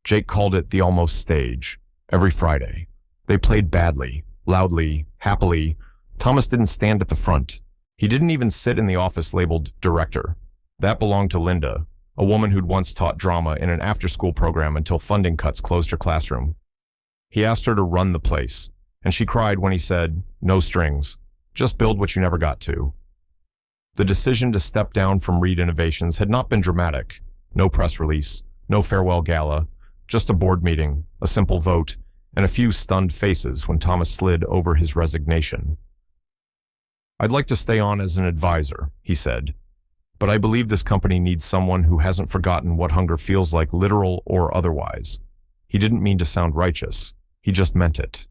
Jake called it the almost stage. Every Friday, they played badly, loudly, happily. Thomas didn't stand at the front. He didn't even sit in the office labeled director. That belonged to Linda, a woman who'd once taught drama in an after-school program until funding cuts closed her classroom. He asked her to run the place, and she cried when he said, "No strings, just build what you never got to." The decision to step down from Reed Innovations had not been dramatic. No press release, no farewell gala, just a board meeting, a simple vote, and a few stunned faces when Thomas slid over his resignation. "I'd like to stay on as an advisor," he said, "but I believe this company needs someone who hasn't forgotten what hunger feels like, literal or otherwise." He didn't mean to sound righteous. He just meant it.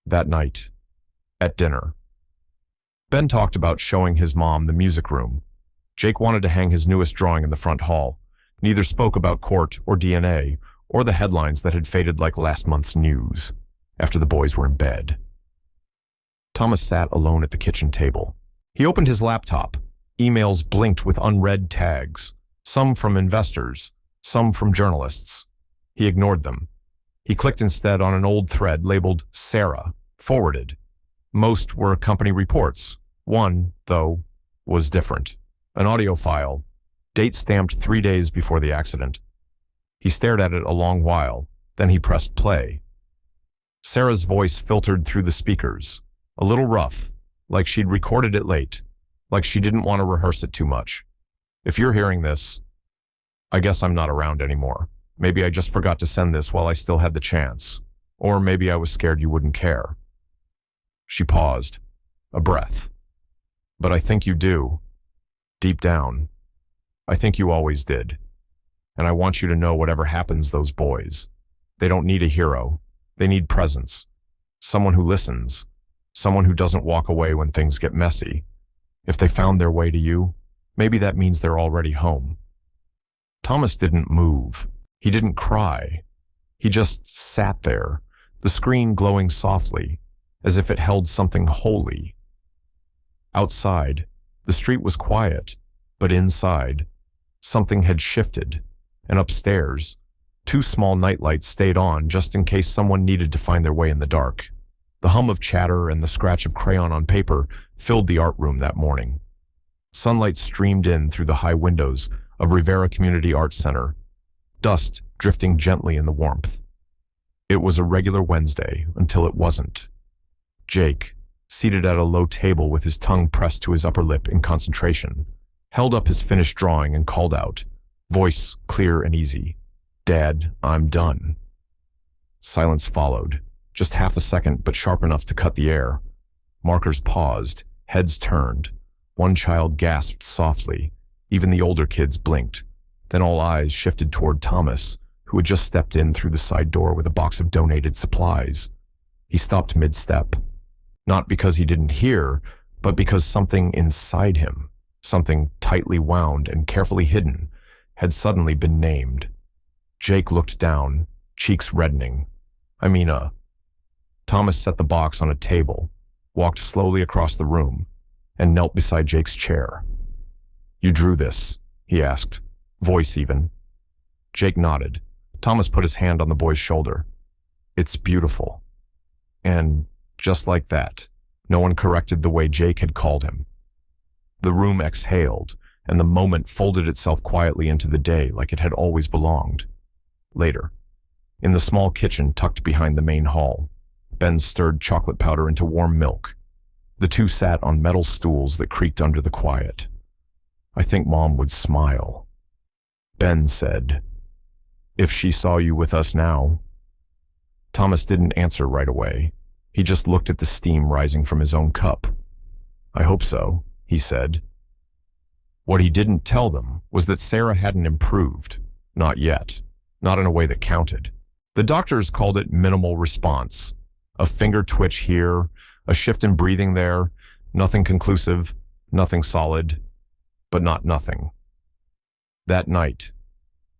That night, at dinner, Ben talked about showing his mom the music room. Jake wanted to hang his newest drawing in the front hall. Neither spoke about court or DNA or the headlines that had faded like last month's news after the boys were in bed. Thomas sat alone at the kitchen table. He opened his laptop. Emails blinked with unread tags, some from investors, some from journalists. He ignored them. He clicked instead on an old thread labeled Sarah, forwarded. Most were company reports. One, though, was different. An audio file, date stamped 3 days before the accident. He stared at it a long while, then he pressed play. Sarah's voice filtered through the speakers, a little rough, like she'd recorded it late, like she didn't want to rehearse it too much. If you're hearing this, I guess I'm not around anymore. Maybe I just forgot to send this while I still had the chance. Or maybe I was scared you wouldn't care. She paused, a breath. But I think you do. Deep down. I think you always did. And I want you to know whatever happens, those boys. They don't need a hero. They need presence. Someone who listens. Someone who doesn't walk away when things get messy. If they found their way to you, maybe that means they're already home. Thomas didn't move. He didn't cry. He just sat there, the screen glowing softly, as if it held something holy. Outside, the street was quiet, but inside, something had shifted, and upstairs, 2 small nightlights stayed on just in case someone needed to find their way in the dark. The hum of chatter and the scratch of crayon on paper filled the art room that morning. Sunlight streamed in through the high windows of Rivera Community Arts Center, dust drifting gently in the warmth. It was a regular Wednesday until it wasn't. Jake, seated at a low table with his tongue pressed to his upper lip in concentration, held up his finished drawing and called out, voice clear and easy, "Dad, I'm done." Silence followed, just half a second but sharp enough to cut the air. Markers paused, heads turned. One child gasped softly. Even the older kids blinked. Then all eyes shifted toward Thomas, who had just stepped in through the side door with a box of donated supplies. He stopped mid-step. Not because he didn't hear, but because something inside him, something tightly wound and carefully hidden, had suddenly been named. Jake looked down, cheeks reddening. Thomas set the box on a table, walked slowly across the room, and knelt beside Jake's chair. "You drew this?" he asked, voice even. Jake nodded. Thomas put his hand on the boy's shoulder. "It's beautiful." And just like that, no one corrected the way Jake had called him. The room exhaled, and the moment folded itself quietly into the day like it had always belonged. Later, in the small kitchen tucked behind the main hall, Ben stirred chocolate powder into warm milk. The two sat on metal stools that creaked under the quiet. "I think Mom would smile." Ben said, "If she saw you with us now." Thomas didn't answer right away. He just looked at the steam rising from his own cup. "I hope so," he said. What he didn't tell them was that Sarah hadn't improved. Not yet. Not in a way that counted. The doctors called it minimal response. A finger twitch here, a shift in breathing there, nothing conclusive, nothing solid, but not nothing. That night,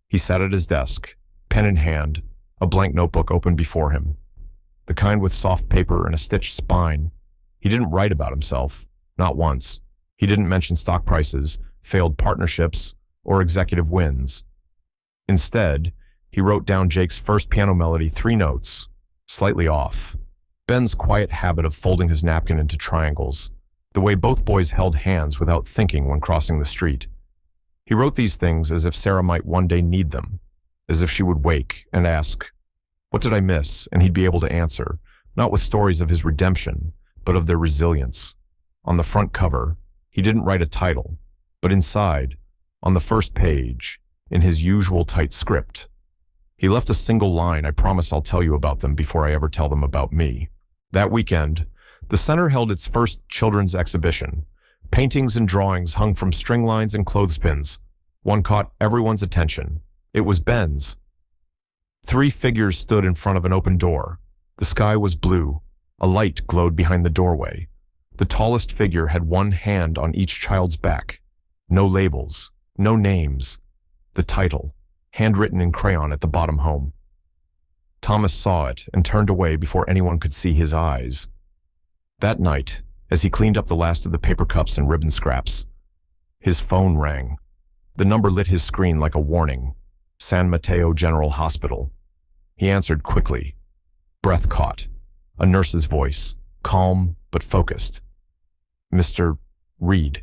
he sat at his desk, pen in hand, a blank notebook open before him. The kind with soft paper and a stitched spine. He didn't write about himself, not once. He didn't mention stock prices, failed partnerships, or executive wins. Instead, he wrote down Jake's first piano melody, 3 notes, slightly off. Ben's quiet habit of folding his napkin into triangles, the way both boys held hands without thinking when crossing the street. He wrote these things as if Sarah might one day need them, as if she would wake and ask, "What did I miss?" And he'd be able to answer, not with stories of his redemption, but of their resilience. On the front cover, he didn't write a title, but inside, on the first page, in his usual tight script, he left a single line, "I promise I'll tell you about them before I ever tell them about me." That weekend, the center held its first children's exhibition. Paintings and drawings hung from string lines and clothespins. One caught everyone's attention. It was Ben's. 3 figures stood in front of an open door. The sky was blue. A light glowed behind the doorway. The tallest figure had one hand on each child's back. No labels, no names. The title, handwritten in crayon at the bottom home. Thomas saw it and turned away before anyone could see his eyes. That night, as he cleaned up the last of the paper cups and ribbon scraps, his phone rang. The number lit his screen like a warning. San Mateo General Hospital. He answered quickly. Breath caught. A nurse's voice, calm but focused. Mr. Reed,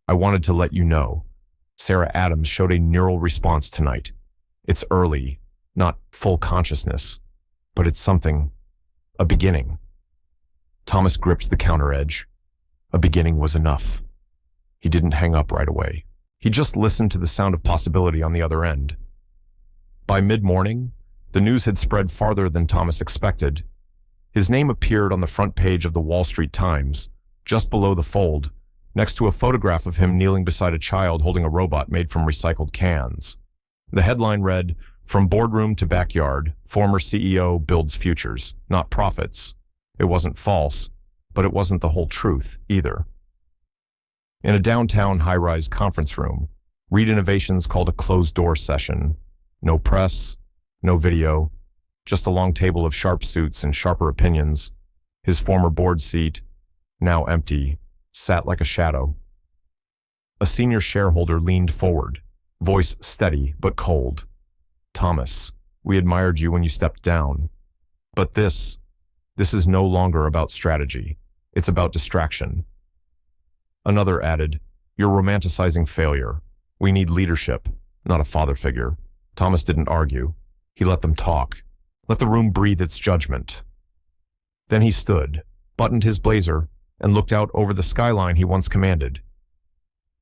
I wanted to let you know. Sarah Adams showed a neural response tonight. It's early, not full consciousness, but it's something, a beginning. Thomas gripped the counter edge. A beginning was enough. He didn't hang up right away. He just listened to the sound of possibility on the other end. By mid-morning, the news had spread farther than Thomas expected. His name appeared on the front page of the Wall Street Times, just below the fold, next to a photograph of him kneeling beside a child holding a robot made from recycled cans. The headline read, "From boardroom to backyard, former CEO builds futures, not profits." It wasn't false, but it wasn't the whole truth either. In a downtown high-rise conference room, Reed Innovations called a closed-door session. No press, no video, just a long table of sharp suits and sharper opinions. His former board seat, now empty, sat like a shadow. A senior shareholder leaned forward, voice steady but cold. "Thomas, we admired you when you stepped down. But this is no longer about strategy. It's about distraction." Another added, "You're romanticizing failure. We need leadership, not a father figure." Thomas didn't argue. He let them talk. Let the room breathe its judgment. Then he stood, buttoned his blazer, and looked out over the skyline he once commanded.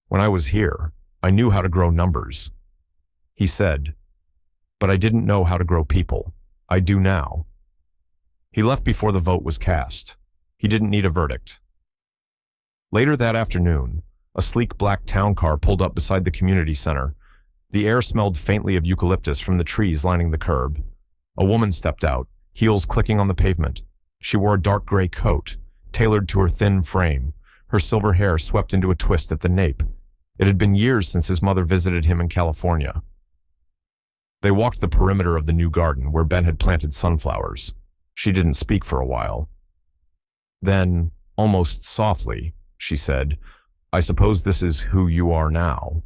"When I was here, I knew how to grow numbers," he said, "but I didn't know how to grow people. I do now." He left before the vote was cast. He didn't need a verdict. Later that afternoon, a sleek black town car pulled up beside the community center. The air smelled faintly of eucalyptus from the trees lining the curb. A woman stepped out, heels clicking on the pavement. She wore a dark gray coat, tailored to her thin frame, her silver hair swept into a twist at the nape. It had been years since his mother visited him in California. They walked the perimeter of the new garden where Ben had planted sunflowers. She didn't speak for a while. Then, almost softly, she said, "I suppose this is who you are now."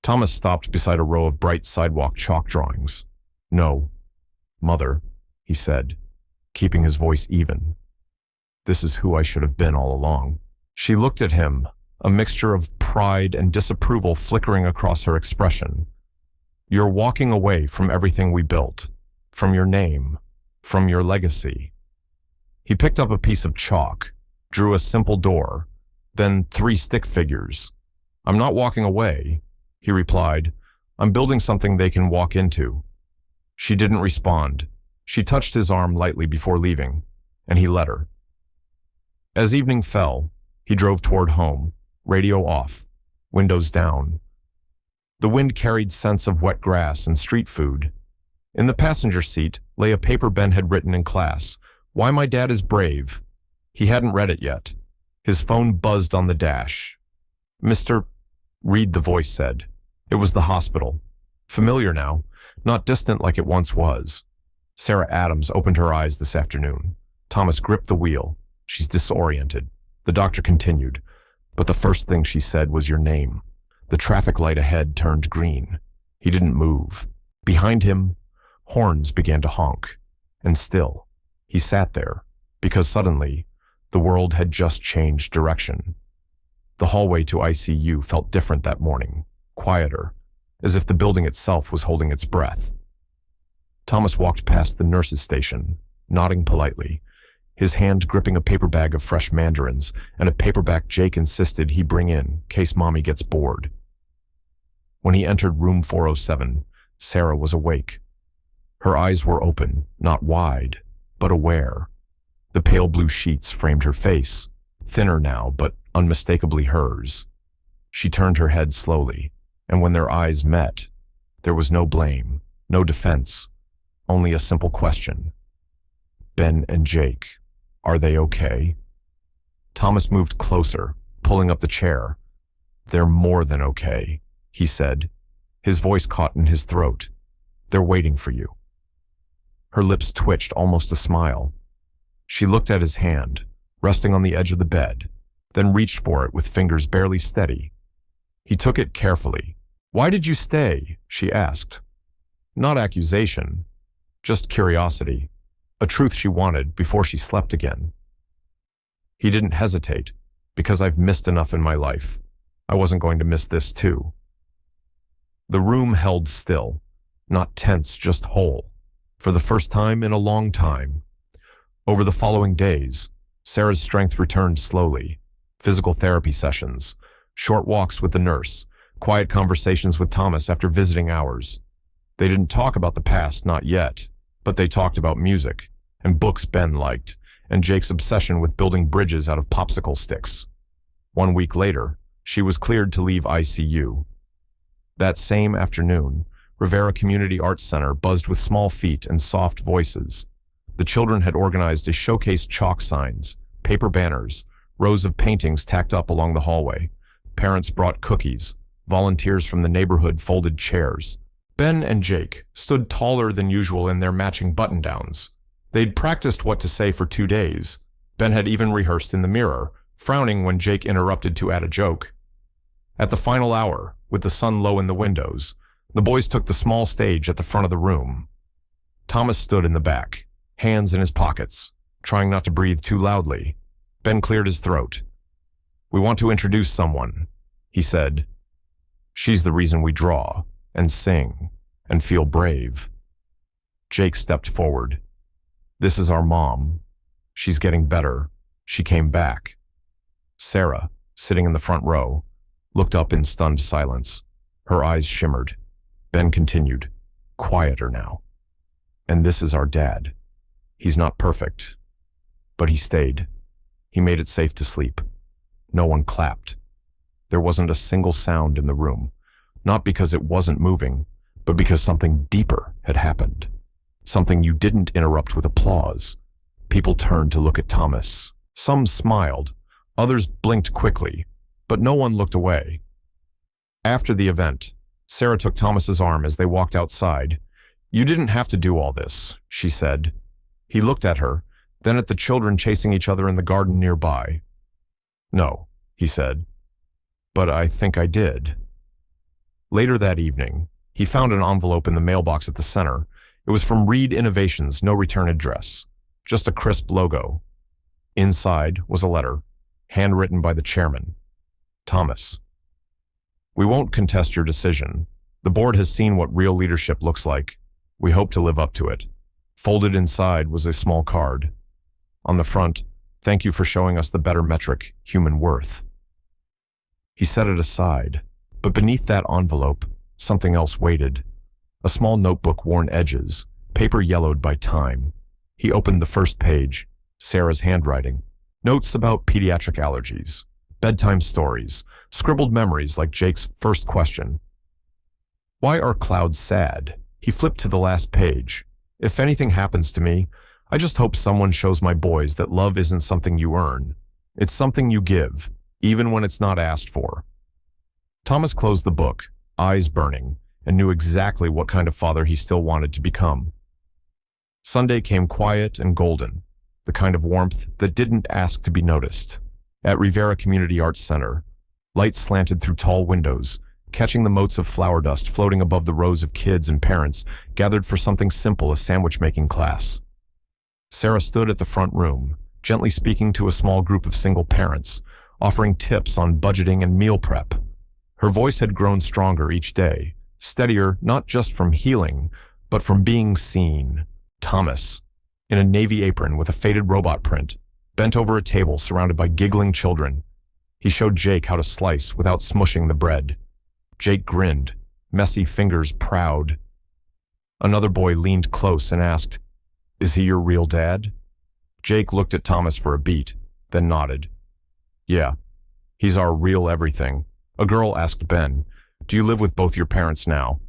Thomas stopped beside a row of bright sidewalk chalk drawings. "No, Mother," he said, keeping his voice even. "This is who I should have been all along." She looked at him, a mixture of pride and disapproval flickering across her expression. "You're walking away from everything we built, from your name, from your legacy." He picked up a piece of chalk, drew a simple door, then 3 stick figures. "I'm not walking away," he replied. "I'm building something they can walk into." She didn't respond. She touched his arm lightly before leaving, and he let her. As evening fell, he drove toward home, radio off, windows down. The wind carried scents of wet grass and street food. In the passenger seat lay a paper Ben had written in class, "Why My Dad is Brave." He hadn't read it yet. His phone buzzed on the dash. "Mr. Reed," the voice said. It was the hospital. Familiar now, not distant like it once was. Sarah Adams opened her eyes this afternoon. Thomas gripped the wheel. "She's disoriented." The doctor continued, "But the first thing she said was your name." The traffic light ahead turned green. He didn't move. Behind him, horns began to honk. And still, he sat there, because suddenly, the world had just changed direction. The hallway to ICU felt different that morning, quieter, as if the building itself was holding its breath. Thomas walked past the nurse's station, nodding politely, his hand gripping a paper bag of fresh mandarins and a paperback Jake insisted he bring in case Mommy gets bored. When he entered room 407, Sarah was awake. Her eyes were open, not wide, but aware. The pale blue sheets framed her face, thinner now, but unmistakably hers. She turned her head slowly, and when their eyes met, there was no blame, no defense, only a simple question. Ben and Jake, Are they okay? Thomas moved closer, pulling up the chair. They're more than okay, he said. His voice caught in his throat. They're waiting for you. Her lips twitched almost a smile. She looked at his hand, resting on the edge of the bed, then reached for it with fingers barely steady. He took it carefully. Why did you stay? She asked. Not accusation, just curiosity, a truth she wanted before she slept again. He didn't hesitate, because I've missed enough in my life. I wasn't going to miss this too. The room held still, not tense, just whole, for the first time in a long time. Over the following days, Sarah's strength returned slowly. Physical therapy sessions, short walks with the nurse, quiet conversations with Thomas after visiting hours. They didn't talk about the past, not yet, but they talked about music, and books Ben liked, and Jake's obsession with building bridges out of popsicle sticks. 1 week later, she was cleared to leave ICU. That same afternoon, Rivera Community Arts Center buzzed with small feet and soft voices. The children had organized to showcase chalk signs, paper banners, rows of paintings tacked up along the hallway. Parents brought cookies. Volunteers from the neighborhood folded chairs. Ben and Jake stood taller than usual in their matching button-downs. They'd practiced what to say for 2 days. Ben had even rehearsed in the mirror, frowning when Jake interrupted to add a joke. At the final hour, with the sun low in the windows, the boys took the small stage at the front of the room. Thomas stood in the back, hands in his pockets, trying not to breathe too loudly. Ben cleared his throat. We want to introduce someone, he said. She's the reason we draw, and sing, and feel brave. Jake stepped forward. This is our mom. She's getting better. She came back. Sarah, sitting in the front row, looked up in stunned silence. Her eyes shimmered. Ben continued, quieter now. And this is our dad. He's not perfect, but he stayed. He made it safe to sleep. No one clapped. There wasn't a single sound in the room, not because it wasn't moving, but because something deeper had happened. Something you didn't interrupt with applause. People turned to look at Thomas. Some smiled, others blinked quickly, but no one looked away. After the event, Sarah took Thomas's arm as they walked outside. You didn't have to do all this, she said. He looked at her, then at the children chasing each other in the garden nearby. No, he said. But I think I did. Later that evening, he found an envelope in the mailbox at the center. It was from Reed Innovations, no return address, just a crisp logo. Inside was a letter, handwritten by the chairman. Thomas. We won't contest your decision. The board has seen what real leadership looks like. We hope to live up to it. Folded inside was a small card. On the front, thank you for showing us the better metric, human worth. He set it aside, but beneath that envelope, something else waited. A small notebook, worn edges, paper yellowed by time. He opened the first page, Sarah's handwriting. Notes about pediatric allergies, bedtime stories, scribbled memories like Jake's first question. Why are clouds sad? He flipped to the last page. If anything happens to me, I just hope someone shows my boys that love isn't something you earn. It's something you give, even when it's not asked for. Thomas closed the book, eyes burning, and knew exactly what kind of father he still wanted to become. Sunday came quiet and golden, the kind of warmth that didn't ask to be noticed. At Rivera Community Arts Center, light slanted through tall windows, catching the motes of flour dust floating above the rows of kids and parents gathered for something simple, a sandwich-making class. Sarah stood at the front room, gently speaking to a small group of single parents, offering tips on budgeting and meal prep. Her voice had grown stronger each day, steadier not just from healing, but from being seen. Thomas, in a navy apron with a faded robot print, bent over a table surrounded by giggling children. He showed Jake how to slice without smushing the bread. Jake grinned, messy fingers proud. Another boy leaned close and asked, "Is he your real dad?" Jake looked at Thomas for a beat, then nodded. "Yeah, he's our real everything." A girl asked Ben, "Do you live with both your parents now?"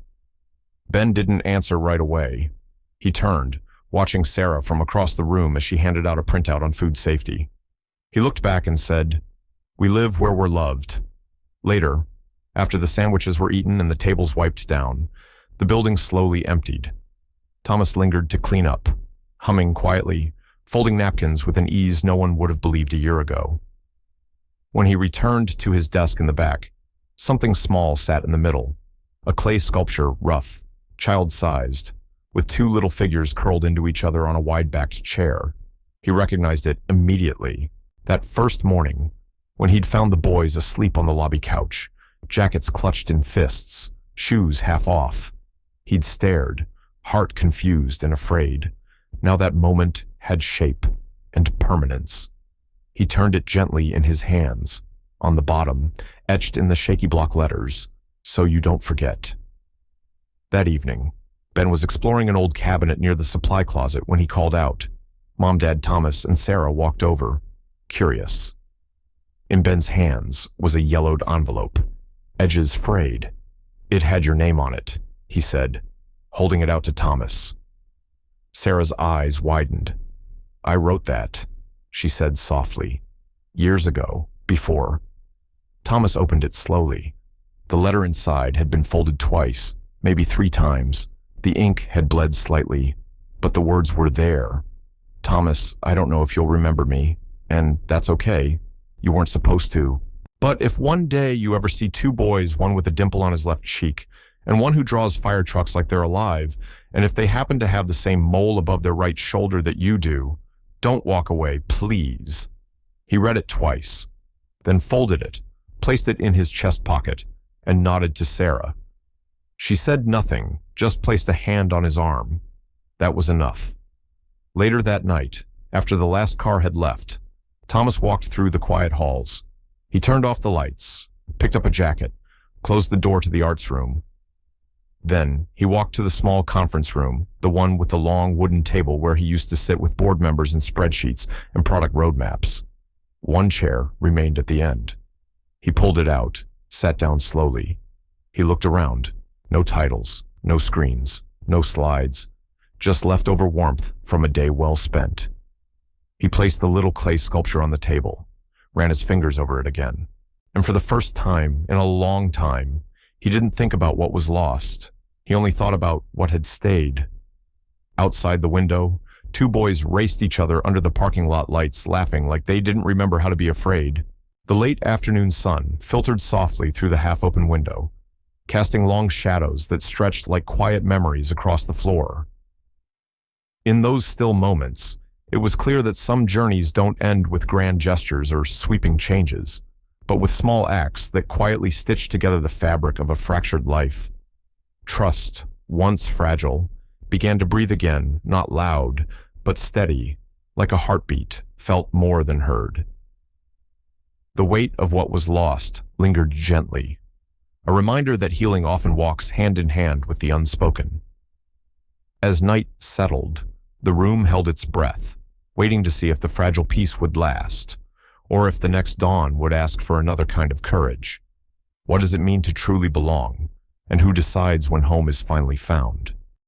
Ben didn't answer right away. He turned, watching Sarah from across the room as she handed out a printout on food safety. He looked back and said, "We live where we're loved." Later, after the sandwiches were eaten and the tables wiped down, the building slowly emptied. Thomas lingered to clean up, humming quietly, folding napkins with an ease no one would have believed a year ago. When he returned to his desk in the back, something small sat in the middle, a clay sculpture, rough, child-sized, with two little figures curled into each other on a wide-backed chair. He recognized it immediately, that first morning, when he'd found the boys asleep on the lobby couch, jackets clutched in fists, shoes half off. He'd stared, heart confused and afraid. Now that moment had shape and permanence. He turned it gently in his hands. On the bottom, etched in the shaky block letters, "So you don't forget." That evening, Ben was exploring an old cabinet near the supply closet when he called out. Mom, Dad, Thomas, and Sarah walked over, curious. In Ben's hands was a yellowed envelope, edges frayed. "It had your name on it," he said, holding it out to Thomas. Sarah's eyes widened. "I wrote that," she said softly. "Years ago, before." Thomas opened it slowly. The letter inside had been folded twice, maybe 3 times. The ink had bled slightly, but the words were there. "Thomas, I don't know if you'll remember me, and that's okay. You weren't supposed to. But if one day you ever see 2 boys, one with a dimple on his left cheek, and one who draws fire trucks like they're alive, and if they happen to have the same mole above their right shoulder that you do, don't walk away, please." He read it twice, then folded it, placed it in his chest pocket, and nodded to Sarah. She said nothing, just placed a hand on his arm. That was enough. Later that night, after the last car had left, Thomas walked through the quiet halls. He turned off the lights, picked up a jacket, closed the door to the arts room. Then he walked to the small conference room, the one with the long wooden table where he used to sit with board members and spreadsheets and product roadmaps. One chair remained at the end. He pulled it out, sat down slowly. He looked around. No titles, no screens, no slides, just leftover warmth from a day well spent. He placed the little clay sculpture on the table, ran his fingers over it again, and for the first time in a long time, he didn't think about what was lost. He only thought about what had stayed. Outside the window, 2 boys raced each other under the parking lot lights, laughing like they didn't remember how to be afraid. The late afternoon sun filtered softly through the half-open window, casting long shadows that stretched like quiet memories across the floor. In those still moments, it was clear that some journeys don't end with grand gestures or sweeping changes, but with small acts that quietly stitch together the fabric of a fractured life. Trust, once fragile, began to breathe again, not loud, but steady, like a heartbeat, felt more than heard. The weight of what was lost lingered gently, a reminder that healing often walks hand in hand with the unspoken. As night settled, the room held its breath, waiting to see if the fragile peace would last, or if the next dawn would ask for another kind of courage. What does it mean to truly belong, and who decides when home is finally found?